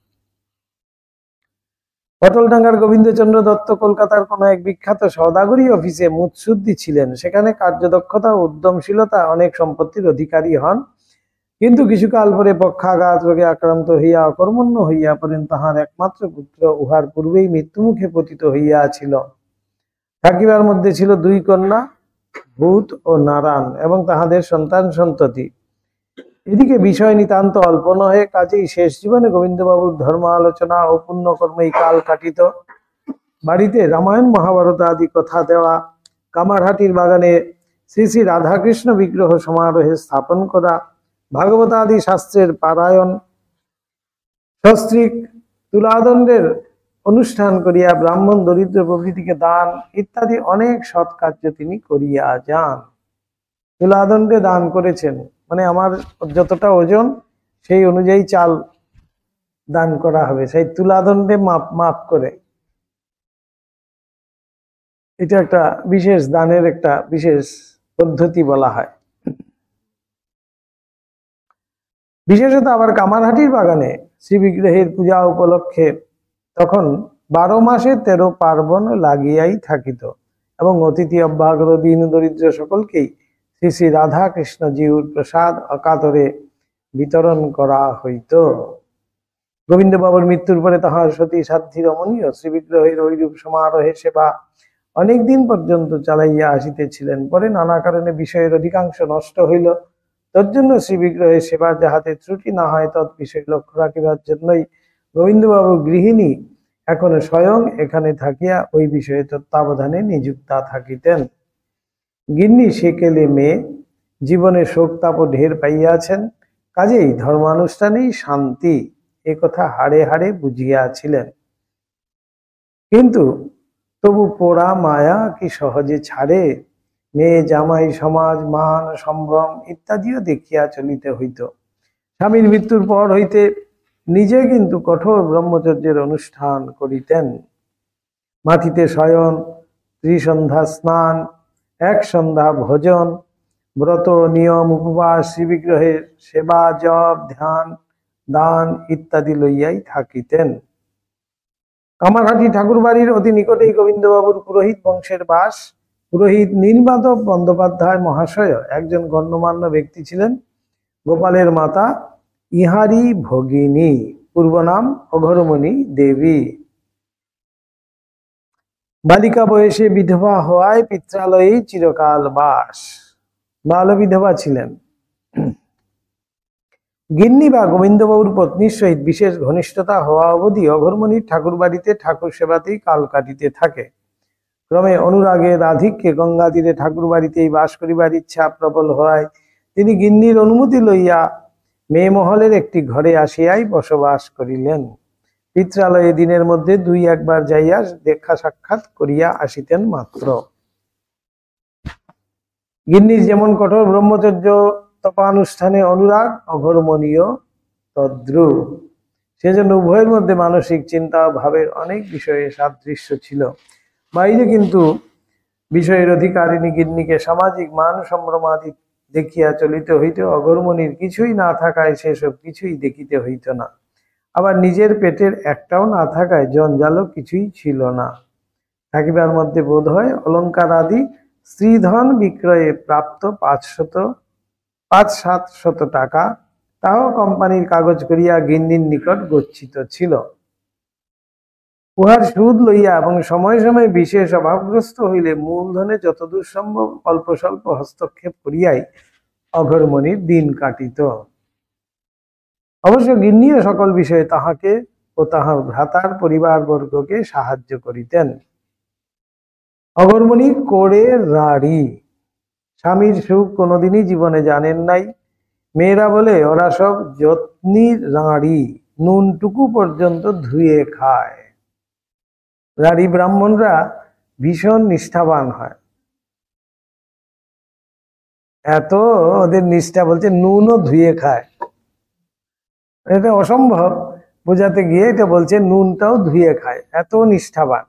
পটলডাঙ্গার গোবিন্দচন্দ্র দত্ত কলকাতার কোন এক বিখ্যাত সওদাগরি অফিসে মুৎসুদ্দি ছিলেন। সেখানে কার্যদক্ষতা ও উদ্যমশীলতা অনেক সম্পত্তির অধিকারী হন, কিন্তু কিছুকাল পরে পক্ষাঘাত রোগে আক্রান্ত হইয়া অকর্মণ্য হইয়া পড়েন। তাহার একমাত্র পুত্র উহার পূর্বেই মৃত্যুমুখে পতিত হইয়াছিল। থাকিবার মধ্যে ছিল 2 কন্যা, ভূত ও নারায়ণ, এবং তাহাদের সন্তান সন্ততি। এদিকে বিষয় নিতান্ত অল্প নহে, কাজেই শেষ জীবনে গোবিন্দবাবুর ধর্ম আলোচনা ও পুণ্যকর্মেই কাল কাটিত। বাড়িতে রামায়ণ মহাভারত আদি কথা দেওয়া, কামারহাটির বাগানে শ্রী শ্রী রাধাকৃষ্ণ বিগ্রহ সমারোহে স্থাপন করা, ভাগবত আদি শাস্ত্রের পারায়ণ, সস্ত্রীক তুলাদণ্ডের অনুষ্ঠান করিয়া ব্রাহ্মণ দরিদ্র প্রভৃতিকে দান ইত্যাদি অনেক সৎ কার্য তিনি করিয়া যান। তুলাদণ্ডে দান করেছেন, মানে আমার যতটা ওজন সেই অনুযায়ী চাল দান করা হবে, সেই তুলাদণ্ডে মাপ করে। এটা একটা বিশেষ দানের একটা বিশেষ পদ্ধতি বলা হয়। বিশেষত আবার কামারহাটির বাগানে শ্রী বিগ্রহের পূজা উপলক্ষে তখন 12 মাসে 13 পার্বণ লাগিয়াই থাকিত, এবং অতিথি অভ্যাগত দীন দরিদ্র সকলকেই শ্রী শ্রী রাধা কৃষ্ণজিউর প্রসাদ অকাতরে বিতরণ করা হইত। গোবিন্দবাবুর মৃত্যুর পরে তাহার সতী সাধ্বী রমণীয় শ্রী বিগ্রহের ঐরূপ সমারোহে সেবা অনেক দিন পর্যন্ত চালাইয়া আসিতেছিলেন। পরে নানা কারণে বিষয়ের অধিকাংশ নষ্ট হইল। তোর জন্য শ্রী বিগ্রহের সেবার যাহাতে ত্রুটি না হয় তৎ বিষয় লক্ষ্য রাখিবার জন্যই গোবিন্দবাবু গৃহিণী এখনো স্বয়ং এখানে থাকিয়া ওই বিষয়ে তত্ত্বাবধানে নিযুক্তা থাকিতেন। গিন্নি সেকেলে মেয়ে, জীবনে শোক তাপ ঢের পাইয়াছেন, কাজেই ধর্মানুষ্ঠানেই শান্তি, এ কথা হাড়ে হাড়ে বুঝিয়াছিলেন। কিন্তু তবু পোড়া মায়া কি সহজে ছাড়ে? মেয়ে জামাই সমাজ মান সম্ভ্রম ইত্যাদিও দেখিয়া চলিতে হইত। স্বামীর মৃত্যুর পর হইতে নিজে কিন্তু কঠোর ব্রহ্মচর্যের অনুষ্ঠান করিতেন। মাটিতে শয়ন, ত্রিসন্ধ্যা স্নান, 1 সন্ধ্যা ভোজন, ব্রত নিয়ম উপবাস, শ্রীবিগ্রহের সেবা জপ ধ্যান দান ইত্যাদি লইয়াই থাকিতেন। কামারহাটি ঠাকুর বাড়ির অতি নিকটেই গোবিন্দবাবুর পুরোহিত বংশের বাস। পুরোহিত নীলমাধব বন্দ্যোপাধ্যায় মহাশয় একজন গণ্যমান্য ব্যক্তি ছিলেন। গোপালের মাতা ইহারি ভগিনী, পূর্ব নাম অঘরমণি দেবী। বালিকা বয়সে বিধবা হওয়ায় পিত্রালয়েই চিরকাল বাস। বাল বিধবা ছিলেন। গিন্নি বা গোবিন্দবাবুর পত্নীর সহিত বিশেষ ঘনিষ্ঠতা হওয়া অবধি অঘরমণির ঠাকুর বাড়িতে ঠাকুর সেবাতেই কাল কাটিতে থাকে। ক্রমে অনুরাগের আধিক্যে গঙ্গা তীরে ঠাকুর বাড়িতেই বাস করিবার ইচ্ছা প্রবল হওয়ায় তিনি গিন্নির অনুমতি লইয়া মেয়ে মহলের একটি ঘরে আসিয়াই বসবাস করিলেন। পিত্রালয়ে দিনের মধ্যে দুই একবার যাইয়া দেখা সাক্ষাৎ করিয়া আসিতেন মাত্র। গিন্নির যেমন কঠোর ব্রহ্মচর্য তপানুষ্ঠানে অনুরাগ, অঘরমণীয় তদ্রূপ। সেজন্য উভয়ের মধ্যে মানসিক চিন্তা ও ভাবের অনেক বিষয়ে সাদৃশ্য ছিল। বাইরে কিন্তু বিষয়ের অধিকারিণী গিন্নিকে সামাজিক মান সম্ভ্রমাদি দেখিয়া চলিতে হইতে, অঘরমণির কিছুই না থাকায় সেসব কিছুই দেখিতে হইত না। আবার নিজের পেটের একটাও না থাকায় জঞ্জালও কিছুই ছিল না। থাকিবার মধ্যে বোধ হয় অলঙ্কার আদি স্ত্রীধন বিক্রয়ে প্রাপ্ত 500-700 টাকা, তাও কোম্পানির কাগজ করিয়া গিন্নির নিকট গচ্ছিত ছিল। উহার সুদ লইয়া এবং সময় সময় বিশেষ অভাবগ্রস্ত হইলে মূলধনে যতদূর সম্ভব অল্প স্বল্প হস্তক্ষেপ করিয়াই অঘরমণির দিন কাটিত। অবশ্য গিন্নিও সকল বিষয়ে তাহাকে ও তাহার ভ্রাতার পরিবারবর্গকে সাহায্য করিতেন। অঘরমণি করে রাড়ি, স্বামীর সুখ কোনোদিনই জীবনে জানেন নাই। মেয়েরা বলে ওরা সব যত্নীর রাঁড়ি, নুনটুকু পর্যন্ত ধুয়ে খায়। রাড়ি ব্রাহ্মণরা ভীষণ নিষ্ঠাবান হয়। এত ওদের নিষ্ঠা, বলছে নুনও ধুয়ে খায়। এটা অসম্ভব বোঝাতে গিয়ে এটা বলছে নুনটাও ধুয়ে খায়, এত নিষ্ঠাবান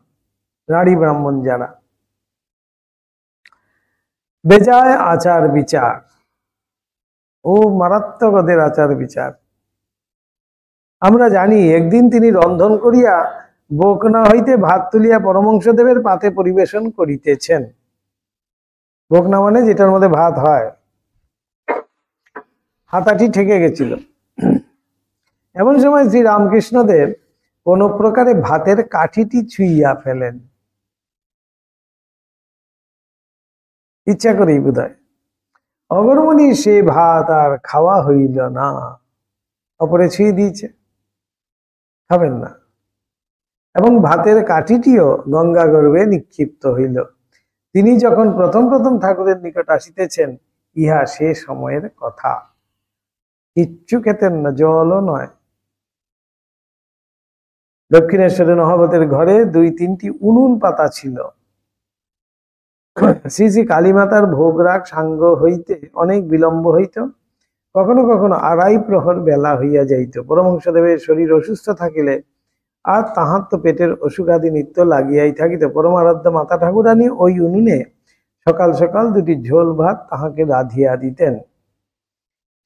রাড়ি ব্রাহ্মণ যারা। বেজায় আচার বিচার, ও মারাত্মক ওদের আচার বিচার। আমরা জানি একদিন তিনি রন্ধন করিয়া বকনা হইতে ভাত তুলিয়া পরমহংসদেবের পাতে পরিবেশন করিতেছেন। বকনা মানে যেটার মধ্যে ভাত হয়, হাতাটি ঠেকে গেছিল। এমন সময় শ্রী রামকৃষ্ণদেব কোন প্রকারে ভাতের কাঠিটি ছুঁইয়া ফেলেন, ইচ্ছা করেই বোধহয়। অঘরমণি সে ভাত আর খাওয়া হইল না, অপরে ছুঁয়ে দিয়েছে, খাবেন না, এবং ভাতের কাঠিটিও গঙ্গা গর্ভে নিক্ষিপ্ত হইল। তিনি যখন প্রথম প্রথম ঠাকুরের নিকট আসিতেছেন, ইহা সে সময়ের কথা। কিচ্ছু খেতেন না, জলও নয়। দক্ষিণেশ্বরে নহবতের ঘরে 2-3টি উনুন পাতা ছিল। শ্রী শ্রী কালীমাতার ভোগ রাগ সাঙ্গ হইতে অনেক বিলম্ব হইত। কখনো কখনো 2.5 প্রহর বেলা হইয়া যাইত। পরমহংসদেবের শরীর অসুস্থ থাকিলে আর তাহার তো পেটের অসুখাদি নিত্য লাগিয়াই থাকিত। পরমারাধ্য মাতা ঠাকুরানী ওই উনুনে সকাল সকাল 2টি ঝোল ভাত তাহাকে রাঁধিয়া দিতেন।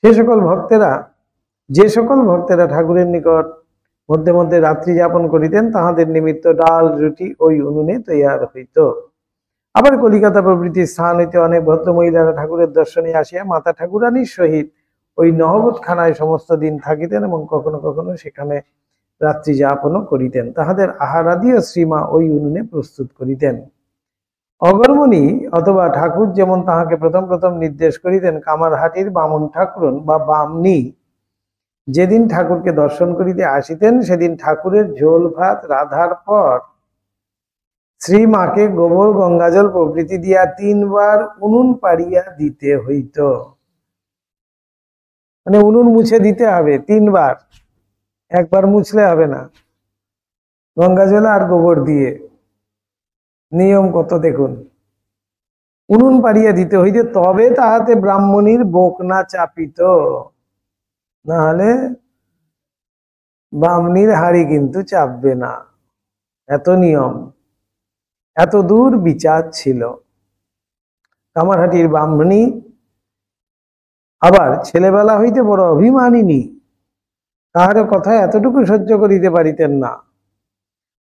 যে সকল ভক্তেরা ঠাকুরের নিকট মধ্যে মধ্যে রাত্রি যাপন করিতেন, তাহাদের নিমিত্ত ডাল রুটি ওই উনুনে তৈয়ার হইত। আবার কলিকাতা প্রভৃতি স্থান হইতে অনেক ভদ্রমহিলারা ঠাকুরের দর্শনে আসিয়া মাতা ঠাকুরানীর সহিত ওই নহবতখানায় সমস্ত দিন থাকিতেন এবং কখনো কখনো সেখানে রাত্রি যাপনও করিতেন। তাহাদের আহারাদিও শ্রীমা ওই উনুনে প্রস্তুত করিতেন। অঘরমণি অথবা ঠাকুর যেমন তাহাকে প্রথম প্রথম নির্দেশ করিতেন, কামারহাটির বামুন ঠাকুরন বা বামনি যেদিন ঠাকুরকে দর্শন করিতে আসিতেন, সেদিন ঠাকুরের ঝোল ভাত রাধার পর শ্রীমাকে গোবর গঙ্গাজল প্রভৃতি দিয়া 3 বার উনুন পাড়িয়া দিতে হইত। মানে উনুন মুছে দিতে হবে 3 বার, একবার মুছলে হবে না। গঙ্গাজল আর গোবর দিয়ে, নিয়ম কত দেখুন। উনুন পাড়িয়া দিতে হইতে, তবে তাহাতে ব্রাহ্মণীর বকনা চাপিত, না হলে ব্রাহ্মণীর হাড়ি কিন্তু চাপবে না। এত নিয়ম, এত দূর বিচার ছিল। কামারহাটির ব্রাহ্মণী আবার ছেলেবেলা হইতে বড় অভিমানিনী, তাহার কথা এতটুকু সহ্য করিতে পারিতেন না।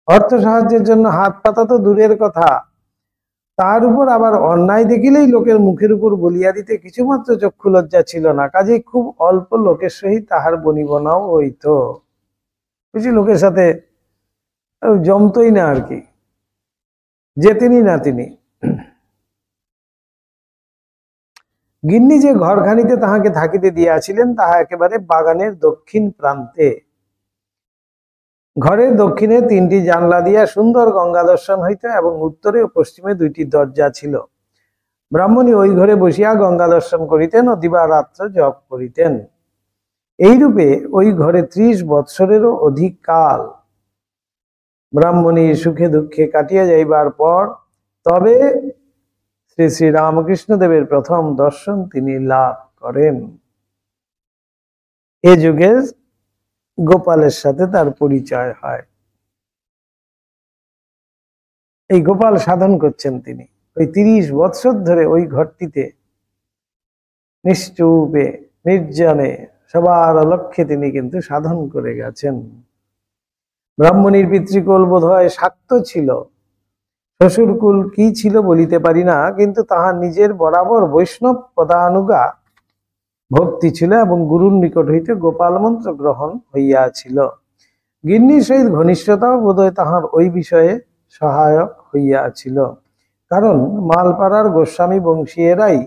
অর্থ সাহায্যের জন্য হাত পাতা তো দূরের কথা, তার উপর আবার অন্যায় দেখিলেই লোকের মুখের উপর বলিয়া দিতে কিছুমাত্র চক্ষু লজ্জা ছিল না। কাজেই খুব অল্প লোকের সহিত তাহার বনিবনাও হইত, বেশি লোকের সাথে জমতই না আর কি, যেতেনই না তিনি। গিন্নি যে ঘরখানিতে তাহাকে থাকিতে দিয়াছিলেন তাহা একেবারে বাগানের দক্ষিণ প্রান্তে। ঘরের দক্ষিণে 3টি জানলা দিয়া সুন্দর গঙ্গা দর্শন হইত এবং উত্তরে ও পশ্চিমে 2টি দরজা ছিল। ব্রাহ্মণী ওই ঘরে বসিয়া গঙ্গা দর্শন করিতেন ও দিবারাত্র জপ করিতেন। এইরূপে ওই ঘরে 30 বৎসরেরও অধিক কাল ব্রাহ্মণীর সুখে দুঃখে কাটিয়া যাইবার পর তবে শ্রী শ্রী রামকৃষ্ণ দেবের প্রথম দর্শন তিনি লাভ করেন। এ যুগে গোপালের সাথে তার পরিচয় হয়। এই গোপাল সাধন করছেন তিনি ওই 30 বৎসর ধরে ওই ঘরটিতে নিশ্চুপে নির্জনে সবার লক্ষ্যে তিনি কিন্তু সাধন করে গেছেন। ব্রাহ্মণীর পিতৃকুল বোধ হয় শাক্ত ছিল, শ্বশুরকুল কি ছিল বলিতে পারি না, কিন্তু তাহার নিজের বরাবর বৈষ্ণব পদানুগা ভক্তি ছিল এবং গুরুর নিকট হইতে গোপাল মন্ত্র গ্রহণ হইয়াছিল। গিন্নির সহিত ঘনিষ্ঠতাও বোধহয় তাহার ওই বিষয়ে সহায়ক হইয়াছিল, কারণ মালপাড়ার গোস্বামী বংশীয়েরাই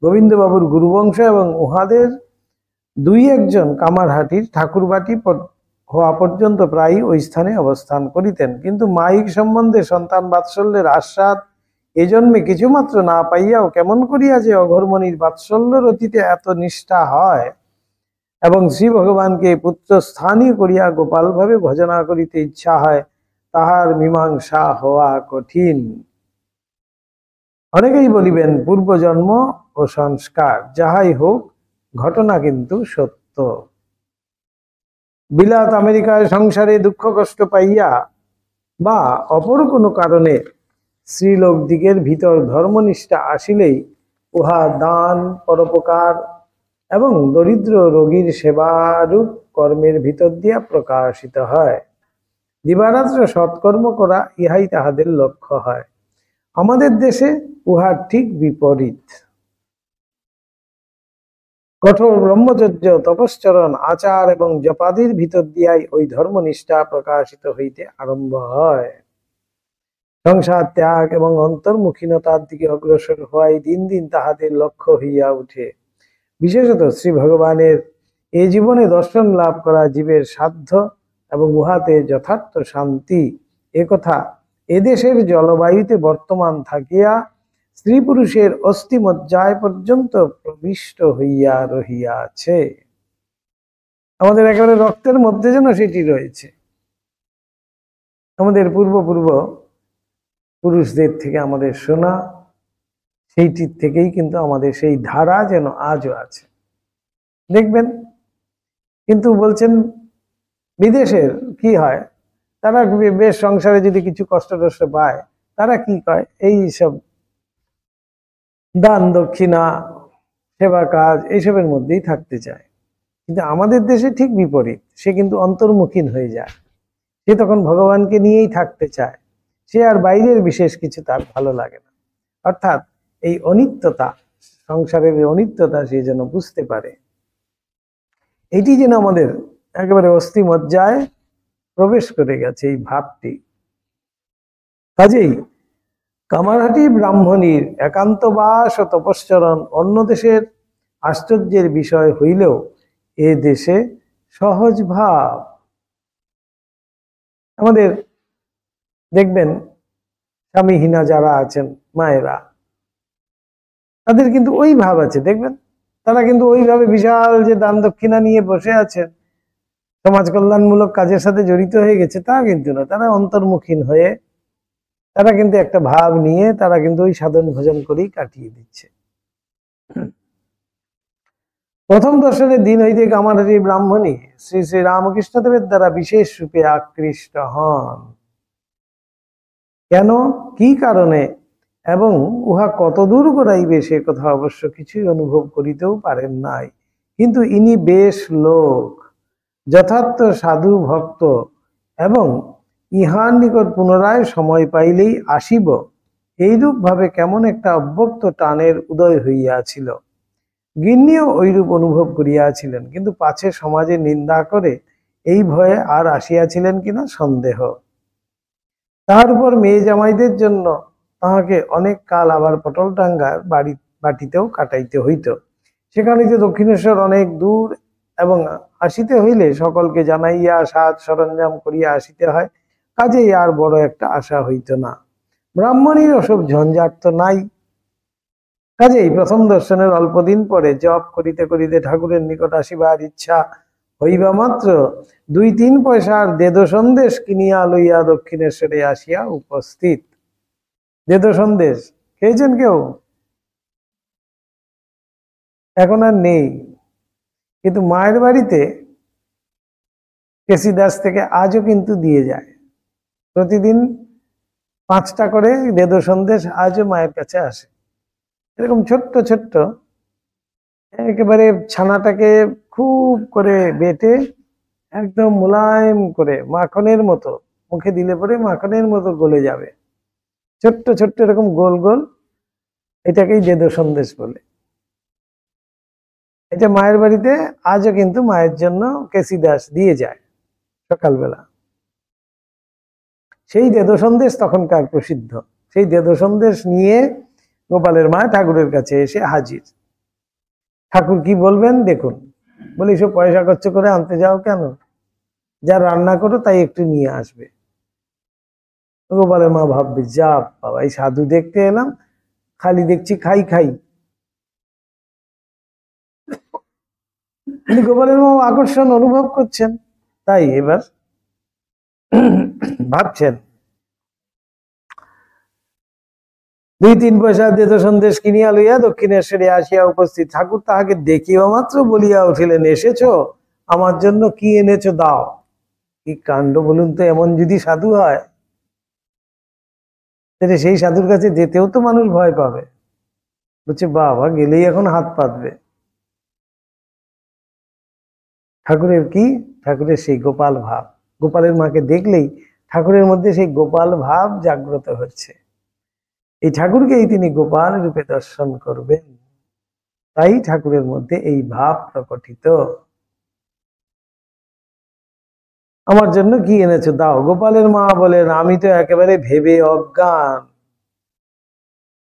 গোবিন্দবাবুর গুরুবংশ এবং উহাদের 2-1 কামারহাটির ঠাকুরবাটি হওয়া পর্যন্ত প্রায় ওই স্থানে অবস্থান করিতেন। কিন্তু মাইক সম্বন্ধে সন্তান বাৎসল্যের আস্বাদ এ জন্মে কিছুমাত্র না পাইয়াও কেমন করিয়া যে অঘরমণির বাৎসল্যের অতীতে এত নিষ্ঠা হয় এবং শ্রী ভগবানকে পুত্র স্থানীয় করিয়া গোপাল ভাবে ভজনা করিতে ইচ্ছা হয়, তাহার মীমাংসা হওয়া কঠিন। অনেকেই বলিবেন পূর্বজন্ম ও সংস্কার, যাহাই হোক ঘটনা কিন্তু সত্য। বিলাত আমেরিকায় সংসারে দুঃখ কষ্ট পাইয়া বা অপর কোনো কারণে স্ত্রীলোক দিগের ভিতর ধর্মনিষ্ঠা আসিলেই উহা দান, পরোপকার এবং দরিদ্র রোগীর সেবারূপ কর্মের ভিতর দিয়া প্রকাশিত হয়। দিবারাত্র সৎকর্ম করা ইহাই তাহাদের লক্ষ্য হয়। আমাদের দেশে উহার ঠিক বিপরীত। কঠোর ব্রহ্মচর্য, তপশ্চরণ, আচার এবং জপাদির ভিতর দিয়াই ওই ধর্মনিষ্ঠা প্রকাশিত হইতে আরম্ভ হয়। সংসার ত্যাগ এবং অন্তর্মুখীনতার দিকে অগ্রসর হওয়াই দিন দিন তাহাদের লক্ষ্য হইয়া উঠে। বিশেষত শ্রী ভগবানের এই জীবনে দর্শন লাভ করা জীবের সাধ্য এবং উহাতে যথার্থ শান্তি, একথা এদেশের জলবায়ুতে বর্তমান থাকিয়া স্ত্রী পুরুষের অস্থিমজ্জায় পর্যন্ত প্রবিষ্ট হইয়া রহিয়াছে। আমাদের একেবারে রক্তের মধ্যে যেন সেটি রয়েছে। আমাদের পূর্ব পুরুষদের থেকে আমাদের শোনা, সেইটির থেকেই কিন্তু আমাদের সেই ধারা যেন আজও আছে, দেখবেন। কিন্তু বলছেন বিদেশের কি হয়, তারা বেশ সংসারে যদি কিছু কষ্ট টষ্ট পায়, তারা কি কয়, এই সব দান দক্ষিণা, সেবা কাজ, এইসবের মধ্যেই থাকতে চায়। কিন্তু আমাদের দেশে ঠিক বিপরীত, সে কিন্তু অন্তর্মুখীন হয়ে যায়, সে তখন ভগবানকে নিয়েই থাকতে চায়, সে আর বাইরের বিশেষ কিছু তার ভালো লাগে না। অর্থাৎ এই অনিত্যতা, সংসারের অনিত্যতা সে যেন বুঝতে পারে। এটি যেন আমাদের একেবারে অস্থিমজ্জায় প্রবেশ করে গেছে এই ভাবটি। কাজেই কামারহাটি ব্রাহ্মণীর একান্তবাস ও তপশ্চরণ অন্য দেশের আশ্চর্যের বিষয় হইলেও এ দেশে সহজ ভাব। আমাদের দেখবেন স্বামীহীনা যারা আছেন মায়েরা, তাদের কিন্তু ওই ভাব আছে, দেখবেন তারা কিন্তু ওইভাবে বিশাল যে দান দক্ষিণা নিয়ে বসে আছেন, সমাজ কল্যাণমূলক কাজের সাথে জড়িত হয়ে গেছে, তা কিন্তু না। তারা অন্তর্মুখীন হয়ে, তারা কিন্তু একটা ভাব নিয়ে তারা কিন্তু ওই সাধন ভজন করেই কাটিয়ে দিচ্ছে। প্রথম দর্শনের দিন হইতে কামারহাটি ব্রাহ্মণী শ্রী শ্রী রামকৃষ্ণ দেবের দ্বারা বিশেষ রূপে আকৃষ্ট হন। কেন, কি কারণে এবং উহা কত দূর গড়াইবে সে কথা অবশ্য কিছুই অনুভব করিতেও পারেন নাই। কিন্তু ইনি বেশ লোক, যথার্থ সাধু ভক্ত এবং ইহার নিকট পুনরায় সময় পাইলেই আসিব এইরূপ ভাবে কেমন একটা অব্যক্ত টানের উদয় হইয়াছিল। গিন্নিও ঐরূপ অনুভব করিয়াছিলেন, কিন্তু পাছে সমাজে নিন্দা করে এই ভয়ে আর আসিয়াছিলেন কিনা সন্দেহ। তাহার উপর মেয়ে জামাইদের জন্য তাহাকে অনেক কাল আবার পটলডাঙ্গার বাটিতেও কাটাইতে হইত। সেখানে যে দক্ষিণেশ্বর অনেক দূর, এবং আসিতে হইলে সকলকে জানাইয়া সাজ সরঞ্জাম করিয়া আসিতে হয়, কাজেই আর বড় একটা আশা হইত না। ব্রাহ্মণীর ওসব ঝঞ্ঝাট তো নাই। কাজেই প্রথম দর্শনের অল্পদিন পরে জপ করিতে করিতে ঠাকুরের নিকট আসিবার ইচ্ছা হইবা মাত্র 2-3 পয়সার দেদ সন্দেশ কিনিয়া লইয়া দক্ষিণেশ্বরে আসিয়া উপস্থিত। দেদ সন্দেশ খেয়েছেন কেউ? এখন আর নেই, কিন্তু মায়ের বাড়িতে কেসি দাস থেকে আজও কিন্তু দিয়ে যায়। প্রতিদিন 5টা করে দেদ সন্দেশ আজও মায়ের কাছে আসে। এরকম ছোট্ট ছোট্ট, একেবারে ছানাটাকে খুব করে বেটে একদম মোলায়েম করে মাখনের মতো মুখে দিলে পরে মাখনের মতো গলে যাবে, ছোট্ট ছোট্ট এরকম গোল গোল, এটাকেই দেদ সন্দেশ বলে। এটা মায়ের বাড়িতে আজও কিন্তু মায়ের জন্য কেসি দাস দিয়ে যায় সকালবেলা। সেই দেদ সন্দেশ তখনকার প্রসিদ্ধ। সেই দেদ সন্দেশ নিয়ে গোপালের মা ঠাকুরের কাছে এসে হাজির। ঠাকুর কি বলবেন দেখুন। বলি, সব পয়সা খরচ করে আনতে যাও কেন? যা রান্না করো তাই একটু নিয়ে আসবে। গোপালের মা ভাববে, যা বাবা, এই সাধু দেখতে এলাম, খালি দেখছি খাই খাই। কিন্তু গোপালের মা আকর্ষণ অনুভব করছেন, তাই এবার ভাবছেন 2-3 পয়সা দেদ সন্দেশ কিনিয়া লইয়া দক্ষিণেশ্বরে আসিয়া উপস্থিত। ঠাকুর তাহাকে দেখিবা মাত্র বলিয়া উঠিলেন, এসেছ, আমার জন্য কি এনেছো দাও। কি কাণ্ড বলুন তো! এমন যদি সাধু হয়, তাহলে সেই সাধুর কাছে যেতেও তো মানুষ ভয় পাবে। বলছে, বাবা গেলেই এখন হাত পাতবে। ঠাকুরের কি? ঠাকুরের সেই গোপাল ভাব। গোপালের মাকে দেখলেই ঠাকুরের মধ্যে সেই গোপাল ভাব জাগ্রত হচ্ছে। এই ঠাকুরকেই তিনি গোপাল রূপে দর্শন করবেন, তাই ঠাকুরের মধ্যে এই ভাব প্রকটিত। আমার জন্য কি এনেছো দাও। গোপালের মা বলেন, আমি তো একেবারে ভেবে অজ্ঞান,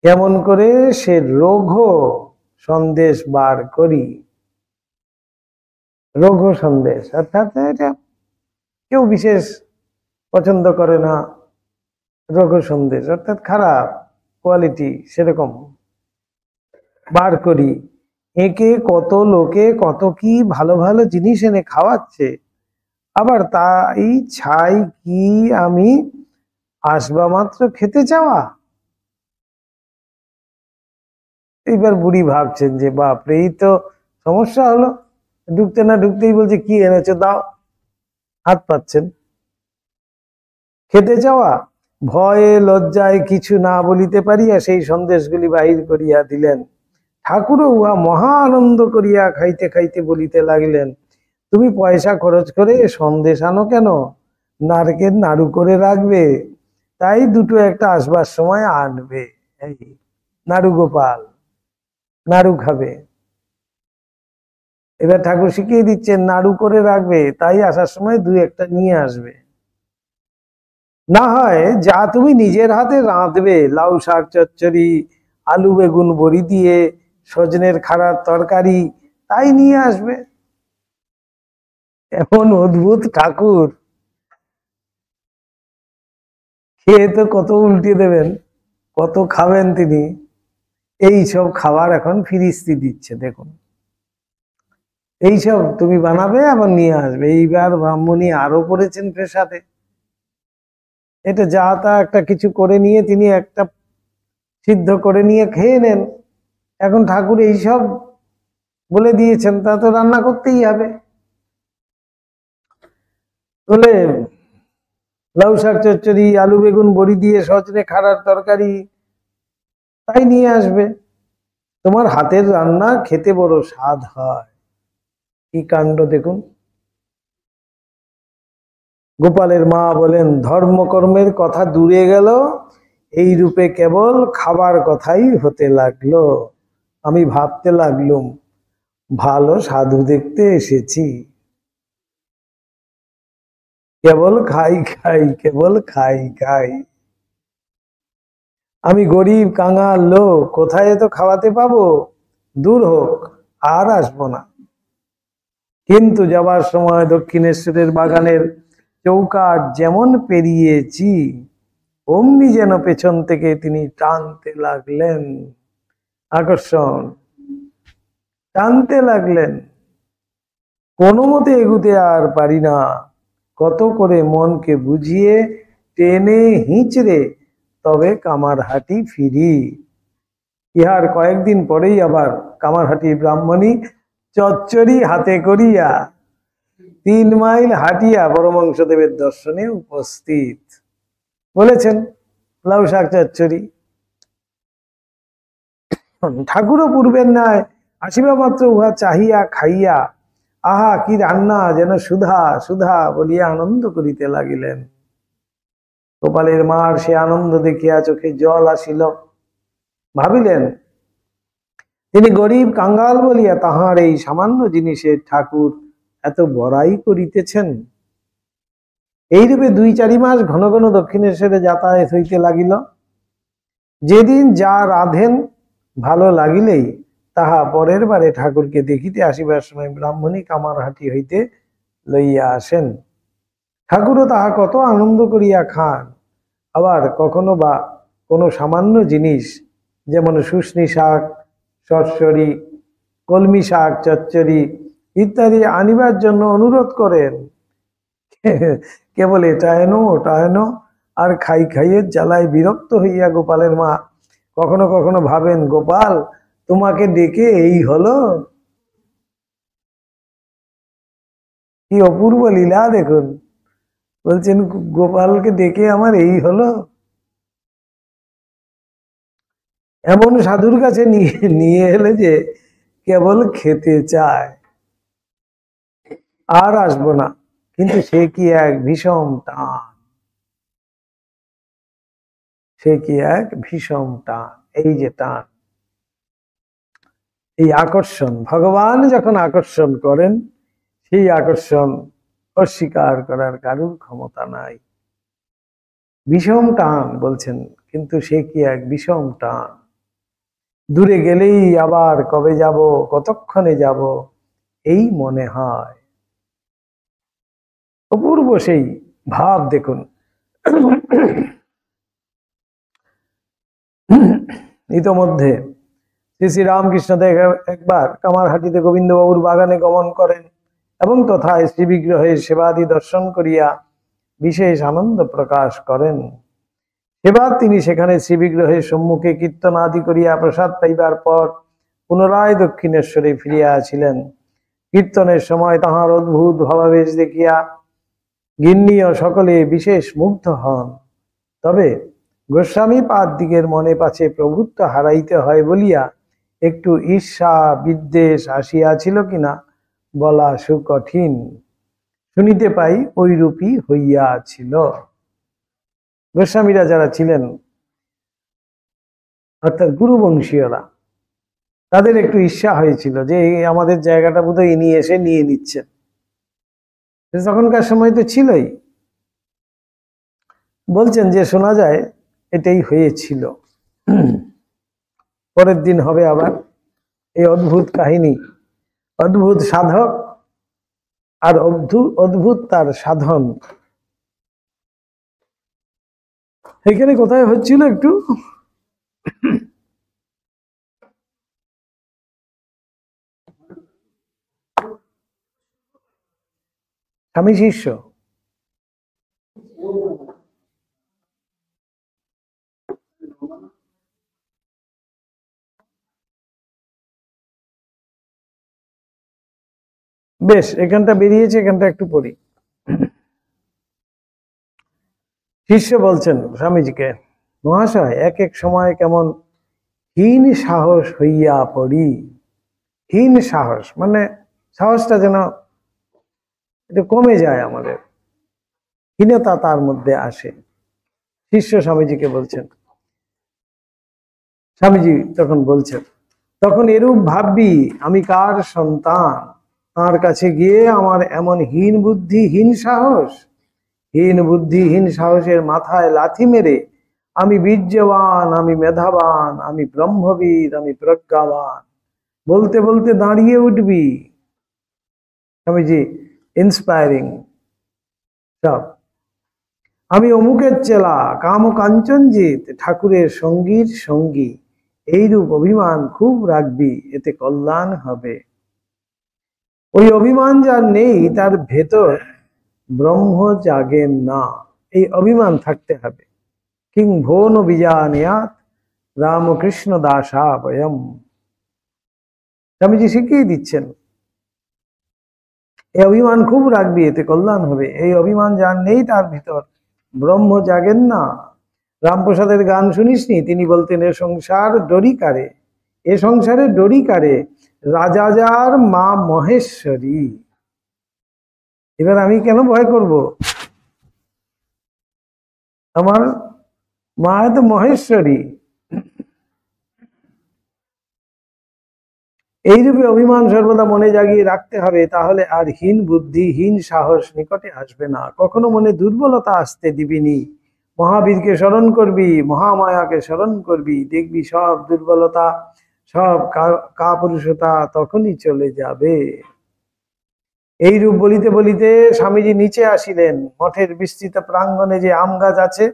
কেমন করে সে রঘ সন্দেশ বার করি। রঘ সন্দেশ অর্থাৎ এটা কেউ বিশেষ পছন্দ করে না। রঘ সন্দেশ অর্থাৎ খারাপ কোয়ালিটি, সেরকম বার করি। একে কত লোকে কত কি ভালো ভালো জিনিস এনে খাওয়াচ্ছে, আবার তাই ছাই কি আমি আসবা মাত্র খেতে চাওয়া। এইবার বুড়ি ভাবছেন যে বাপরে, এই তো সমস্যা হলো। ঢুকতে না ঢুকতেই বলছে, কি এনেছো দাও। হাত পাচ্ছেন। খেতে চাওয়া, ভয়ে লজ্জায় কিছু না বলিতে পারিয়া সেই সন্দেশগুলি বাহির করিয়া দিলেন। ঠাকুরও উহা মহা আনন্দ করিয়া খাইতে খাইতে বলিতে লাগিলেন, তুমি পয়সা খরচ করে সন্দেশ আনো কেন? নারকেল নাড়ু করে রাখবে, তাই দুটো একটা আসবার সময় আনবে। এই নাড়ু গোপাল, নাড়ু খাবে। এবার ঠাকুর শিখিয়ে দিচ্ছেন, নাড়ু করে রাখবে, তাই আসার সময় 2-1টা নিয়ে আসবে। না হয় যা তুমি নিজের হাতে রাঁধবে, লাউ শাক চচ্চড়ি, আলু বেগুন বড়ি দিয়ে সজনের খাড়ার তরকারি, তাই নিয়ে আসবে। এমন অদ্ভুত ঠাকুর, খেয়ে তো কত উল্টে দেবেন, কত খাবেন তিনি। এই সব খাবার এখন ফিরিস্তি দিচ্ছে। দেখুন, এইসব তুমি বানাবে আবার নিয়ে আসবে। এইবার ব্রাহ্মণী আরো পড়েছেন পেশাতে। এটা যা তা একটা কিছু করে নিয়ে তিনি একটা সিদ্ধ করে নিয়ে খেয়ে নেন। এখন ঠাকুর এইসব বলে দিয়েছেন, তা তো রান্না করতেই হবে। বলে লাউ শাক চচ্চড়ি, আলু বেগুন বড়ি দিয়ে সজনে খাড়ার তরকারি, তাই নিয়ে আসবে। তোমার হাতের রান্না খেতে বড় স্বাদ হয়। কি কাণ্ড দেখুন। গোপালের মা বলেন, ধর্মকর্মের কথা দূরে গেল, এই রূপে কেবল খাবার কথাই হতে লাগলো। আমি ভাবতে লাগলুম, ভালো সাধু দেখতে এসেছি, কেবল খাই খাই, কেবল খাই খাই। আমি গরিব কাঙাল লোক, কোথায় তো খাওয়াতে পাবো? দূর হোক, আর আসবো না। কিন্তু যাবার সময় দক্ষিণেশ্বরের বাগানের চৌকাঠ যেমন পেরিয়েছি, অমনি যেন পেছন থেকে তিনি টানতে লাগলেন। আকর্ষণ, টানতে লাগলেন। কোনো মতে এগুতে আর পারি না। কত করে মনকে বুঝিয়ে টেনে হিঁচড়ে তবে কামারহাটি ফিরি। ইহার কয়েকদিন পরেই আবার কামারহাটি ব্রাহ্মণী চচ্চড়ি হাতে করিয়া 3 মাইল হাঁটিয়া পরমহংসদেবের দর্শনে উপস্থিত। বলেছেন লাউ শাক চচ্চড়ি। ঠাকুরও পূর্বের ন্যায় আসিবা মাত্র উহা চাহিয়া খাইয়া, আহা কি রান্না, যেন সুধা সুধা বলিয়া আনন্দ করিতে লাগিলেন। গোপালের মার সে আনন্দ দেখিয়া চোখে জল আসিল। ভাবিলেন, তিনি গরিব কাঙ্গাল বলিয়া তাহার এই সামান্য জিনিসের ঠাকুর এত বড়াই করিতেছেন। এইরূপে 2-4 মাস ঘন ঘন দক্ষিণেশ্বরে যাতায়াত হইতে লাগিল। যেদিন যা রাধেন ভালো লাগিলেই তাহা পরের বারে ঠাকুরকে দেখিতে আসিবার সময় ব্রাহ্মণী কামারহাটি হইতে লইয়া আসেন। ঠাকুরও তাহা কত আনন্দ করিয়া খান। আবার কখনো বা কোনো সামান্য জিনিস, যেমন শুশনি শাক চচ্চড়ি, কলমি শাক চচ্চড়ি ইত্যাদি আনিবার জন্য অনুরোধ করেন। কেবল এটা এনো ওটা এনো, আর খাই খাইয়ের জ্বালায় বিরক্ত হইয়া গোপালের মা কখনো কখনো ভাবেন, গোপাল তোমাকে ডেকে এই হলো। কি অপূর্ব লীলা দেখুন। বলছেন গোপালকে ডেকে আমার এই হলো। এমন সাধুর কাছে নিয়ে এলে যে কেবল খেতে চায়, আর আসবো না। কিন্তু সে কি এক ভীষণ টান, সে কি এক ভীষণ টান। এই যে টান, এই আকর্ষণ, ভগবান যখন আকর্ষণ করেন, সেই আকর্ষণ অস্বীকার করার কারুর ক্ষমতা নাই। বিষম টান বলছেন, কিন্তু সে কি এক বিষম টান। দূরে গেলেই আবার কবে যাব, কতক্ষণে যাব, এই মনে হয়। অপূর্ব সেই ভাব দেখুন। ইতোমধ্যে শ্রী শ্রী রামকৃষ্ণদেব একবার কামারহাটিতে গোবিন্দবাবুর বাগানে গমন করেন এবং তথায় শ্রী বিগ্রহের সেবাদি দর্শন করিয়া বিশেষ আনন্দ প্রকাশ করেন। এবার তিনি সেখানে শ্রী বিগ্রহের সম্মুখে কীর্তন আদি করিয়া প্রসাদ পাইবার পর পুনরায় দক্ষিণেশ্বরে ফিরিয়া ছিলেন। কীর্তনের সময় তাহার অদ্ভুত ভাবাবেশ দেখিয়া গিন্নি ও সকলে বিশেষ মুগ্ধ হন। তবে গোস্বামী পাদ দিগের মনে পাছে প্রভুত্ব হারাইতে হয় বলিয়া একটু ঈর্ষা বিদ্বেষ আসিয়াছিল কিনা বলা সুকঠিন। শুনিতে পাই ওইরূপই হইয়াছিল। গোস্বামীরা যারা ছিলেন, অর্থাৎ গুরুবংশীয়রা, তাদের একটু ঈর্ষা হয়েছিল যে আমাদের জায়গাটা বোধহয় ইনি এসে নিয়ে নিচ্ছেন। তখনকার সময় তো ছিলই। বলছেন যে শোনা যায় এটাই হয়েছিল। পরের দিন হবে আবার এই অদ্ভুত কাহিনী। অদ্ভুত সাধক আর অদ্ভুত তার সাধন। এখানে কোথায় হচ্ছিল একটু স্বামী শিষ্য। বেশ, এখানটা বেরিয়েছে, এখানটা একটু পড়ি। শিষ্য বলছেন স্বামীজিকে, মহাশয় এক এক সময় কেমন হীন সাহস হইয়া পড়ি। হীন সাহস মানে সাহসটা যেন একটু কমে যায়, আমাদের হীনতা তার মধ্যে আসে। শিষ্য স্বামীজিকে বলছেন, স্বামীজি তখন বলছেন, তখন এরূপ ভাববি আমি কার সন্তান, তার কাছে গিয়ে আমার এমন হীন বুদ্ধি হীন সাহস, হীন বুদ্ধি হীন সাহসের মাথায় লাথি মেরে আমি বীর্যবান, আমি মেধাবান, আমি ব্রহ্মবিদ, আমি প্রজ্ঞাবান বলতে বলতে দাঁড়িয়ে উঠবি। স্বামীজি ইন্সপায়ারিং সব। আমি অমুকের চেলা, কাম কাঞ্চনজিৎ, ঠাকুরের সঙ্গীর সঙ্গী, এইরূপ অভিমান খুব রাখবি, এতে কল্যাণ হবে। ওই অভিমান যার নেই তার ভেতর ব্রহ্ম জাগেন না, এই অভিমান থাকতে হবে। কিং ভোন বিজানিয়াত রামকৃষ্ণ দাসা বয়ম। স্বামীজি শিখিয়ে দিচ্ছেন এই অভিমান খুব রাখবি, এতে কল্যাণ হবে। এই অভিমান যার নেই তার ভিতর ব্রহ্ম জাগেন না। রামপ্রসাদের গান শুনিসনি? তিনি বলতেন, এ সংসার ডরি কারে, এ সংসারে ডরি কারে, রাজা যার মা মহেশ্বরী। এবার আমি কেন ভয় করব? আমার মা তো মহেশ্বরী। এইরূপে অভিমান সর্বদা মনে জাগিয়ে রাখতে হবে, তাহলে আর হীন বুদ্ধি হীন সাহস নিকটে আসবে না। কখনো মনে দুর্বলতা আসতে দিবিনি। মহাবীরকে স্মরণ করবি, মহামায়াকে স্মরণ করবি, দেখবি সব দুর্বলতা, সব কাপুরুষতা তখনই চলে যাবে। এইরূপ বলিতে বলিতে স্বামীজি নিচে আসিলেন। মঠের বিস্তৃত প্রাঙ্গণে যে আম গাছ আছে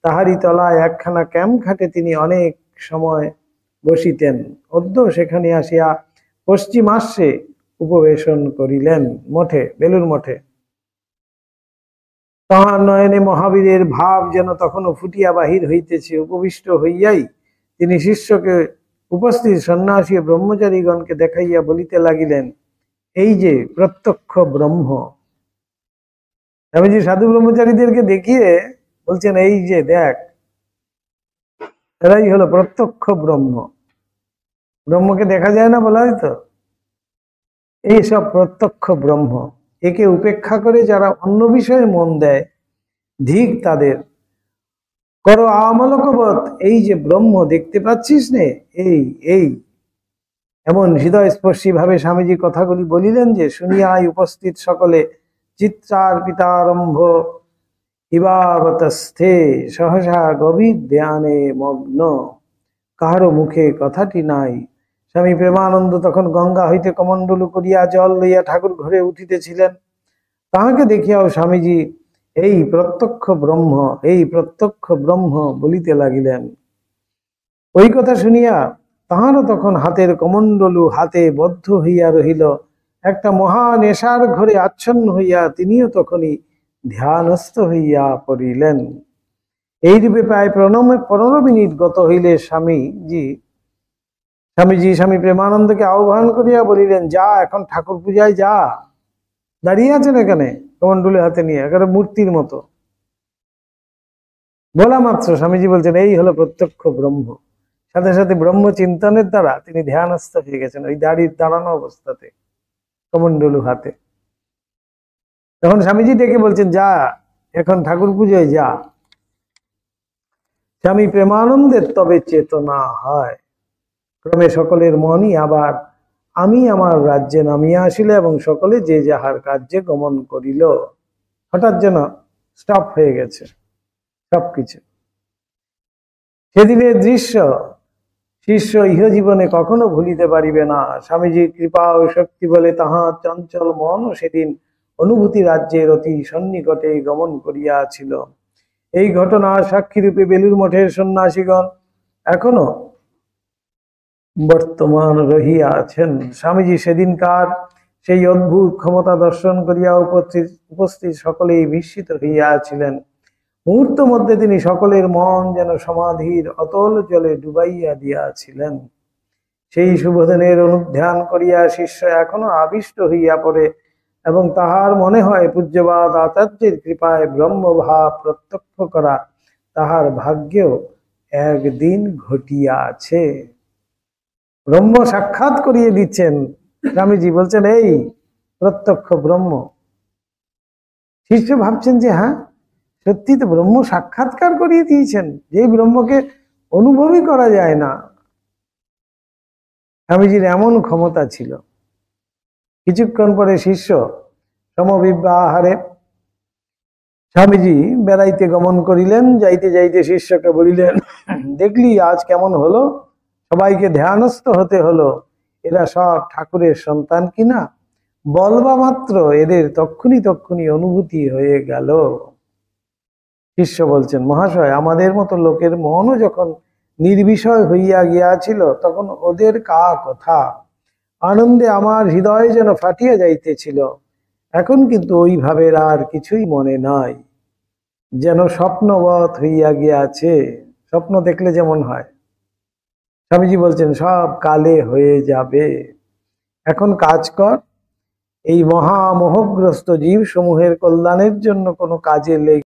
তাহারই তলায় একখানা ক্যাম্প খাটে তিনি অনেক সময় বসিতেন। অদ্য সেখানে আসিয়া পশ্চিমাস্যে উপবেশন করিলেন মঠে, বেলুর মঠে। তাহার নয়নে মহাবীরের ভাব যেন তখনও ফুটিয়া বাহির হইতেছে। উপবিষ্ট হইয়াই তিনি শিষ্যকে উপস্থিত সন্ন্যাসী ও ব্রহ্মচারীগণকে দেখাইয়া বলিতে লাগিলেন, এই যে প্রত্যক্ষ ব্রহ্ম। স্বামীজি সাধু ব্রহ্মচারীদেরকে দেখিয়ে বলছেন, এই যে দেখ, এরাই হলো প্রত্যক্ষ ব্রহ্ম। ব্রহ্মকে দেখা যায় না বলা হয়তো, এই সব প্রত্যক্ষ ব্রহ্ম। একে উপেক্ষা করে যারা অন্য বিষয়ে মন দেয়, ধিক তাদের। করো আমলকবৎ, এই যে ব্রহ্ম দেখতে পাচ্ছিস নে, এই এই এমন হৃদয়স্পর্শী ভাবে স্বামীজি কথাগুলি বলিলেন যে শুনিয়াই উপস্থিত সকলে চিত্রার পিতারম্ভ ইবাবতস্থে সহসা গভীর ধ্যানে মগ্ন। কাহারও মুখে কথাটি নাই। স্বামী প্রেমানন্দ তখন গঙ্গা হইতে কমণ্ডলু করিয়া জল লইয়া ঠাকুর ঘরে উঠিতেছিলেন। তাহাকে দেখিয়াও স্বামীজি এই প্রত্যক্ষ ব্রহ্ম, এই প্রত্যক্ষ ব্রহ্ম বলিতে লাগিলেন। ওই কথা শুনিয়া তাহারও তখন হাতের কমণ্ডলু হাতে বদ্ধ হইয়া রহিল। একটা মহা নেশার ঘরে আচ্ছন্ন হইয়া তিনিও তখনই ধ্যানস্থ হইয়া পড়িলেন। এইরূপে প্রায় 15 মিনিট গত হইলে স্বামীজি স্বামী প্রেমানন্দকে আহ্বান করিয়া বলিলেন, যা এখন ঠাকুর পূজায় যা। দাঁড়িয়ে আছেন এখানে কমণ্ডলু হাতে নিয়ে, একেবারে মূর্তির মতো। বলা মাত্র স্বামীজি বলছেন, এই হলো প্রত্যক্ষ ব্রহ্ম। সাথে সাথে ব্রহ্ম চিন্তনের দ্বারা তিনি ধ্যানস্থ হয়ে গেছেন, ওই দাঁড়ানো অবস্থাতে কমণ্ডলু হাতে। তখন স্বামীজি ডেকে বলছেন, যা এখন ঠাকুর পুজোয় যা। স্বামী প্রেমানন্দের তবে চেতনা হয়। ক্রমে সকলের মনই আবার আমি আমার রাজ্যে নামিয়া আসিল এবং সকলে যে যাহার কার্যে গমন করিল। হঠাৎ যেন স্টপ হয়ে গেছে সবকিছু। সেদিনের দৃশ্য শিষ্য ইহজীবনে কখনো ভুলিতে পারিবে না। স্বামীজির কৃপা ও শক্তি বলে তাহার চঞ্চল মন সেদিন অনুভূতি রাজ্যের অতি সন্নিকটে গমন করিয়াছিল। এই ঘটনার সাক্ষী রূপে বেলুর মঠের সন্ন্যাসীগণ এখনো বর্তমান রহিয়া আছেন। স্বামীজি সেদিনকার সেই অদ্ভুত ক্ষমতা দর্শন করিয়া উপস্থিত সকলেই বিস্মিত হইয়াছিলেন। মুহূর্ত মধ্যে তিনি সকলের মন যেন সমাধির অতল জলে ডুবাইয়া দিয়াছিলেন। সেই শুভদিনের অনুধ্যান করিয়া শিষ্য এখনো আবিষ্ট হইয়া পড়ে এবং তাহার মনে হয় পূজ্যবাদ আচার্যের কৃপায় ব্রহ্মভাব প্রত্যক্ষ করা তাহার ভাগ্যেও একদিন ঘটিয়াছে। ব্রহ্ম সাক্ষাৎ করিয়ে দিচ্ছেন স্বামীজি, বলছেন এই প্রত্যক্ষ ব্রহ্ম। শিষ্য ভাবছেন যে হ্যাঁ, সত্যি তো ব্রহ্ম সাক্ষাৎকার করিয়ে দিয়েছেন, যে ব্রহ্মকে অনুভবই করা যায় না, স্বামীজির এমন ক্ষমতা ছিল। কিছুক্ষণ পরে শিষ্য সমবিব্যাহারে স্বামীজি বেড়াইতে গমন করিলেন। যাইতে যাইতে শিষ্যকে বলিলেন, দেখলি আজ কেমন হলো, সবাইকে ধ্যানস্থ হতে হলো। এরা সব ঠাকুরের সন্তান কিনা বলবা মাত্র এদের তক্ষুনি তক্ষুনি অনুভূতি হয়ে গেল। শিষ্য বলছেন, মহাশয়, আমাদের মতো লোকের মনও যখন নির্বিষয় হইয়া গিয়াছিল তখন ওদের কা কথা, আনন্দে আমার হৃদয় যেন ফাটিয়া যাইতেছিল। এখন কিন্তু ওই ভাবের আর কিছুই মনে নাই, যেন স্বপ্নবৎ হইয়া গিয়াছে। স্বপ্ন দেখলে যেমন হয়। স্বামীজি বলছেন, সব কালে হয়ে যাবে, এখন কাজ কর। এই মহামোহগ্রস্ত জীব সমূহের কল্যাণের জন্য কোনো কাজে লেগে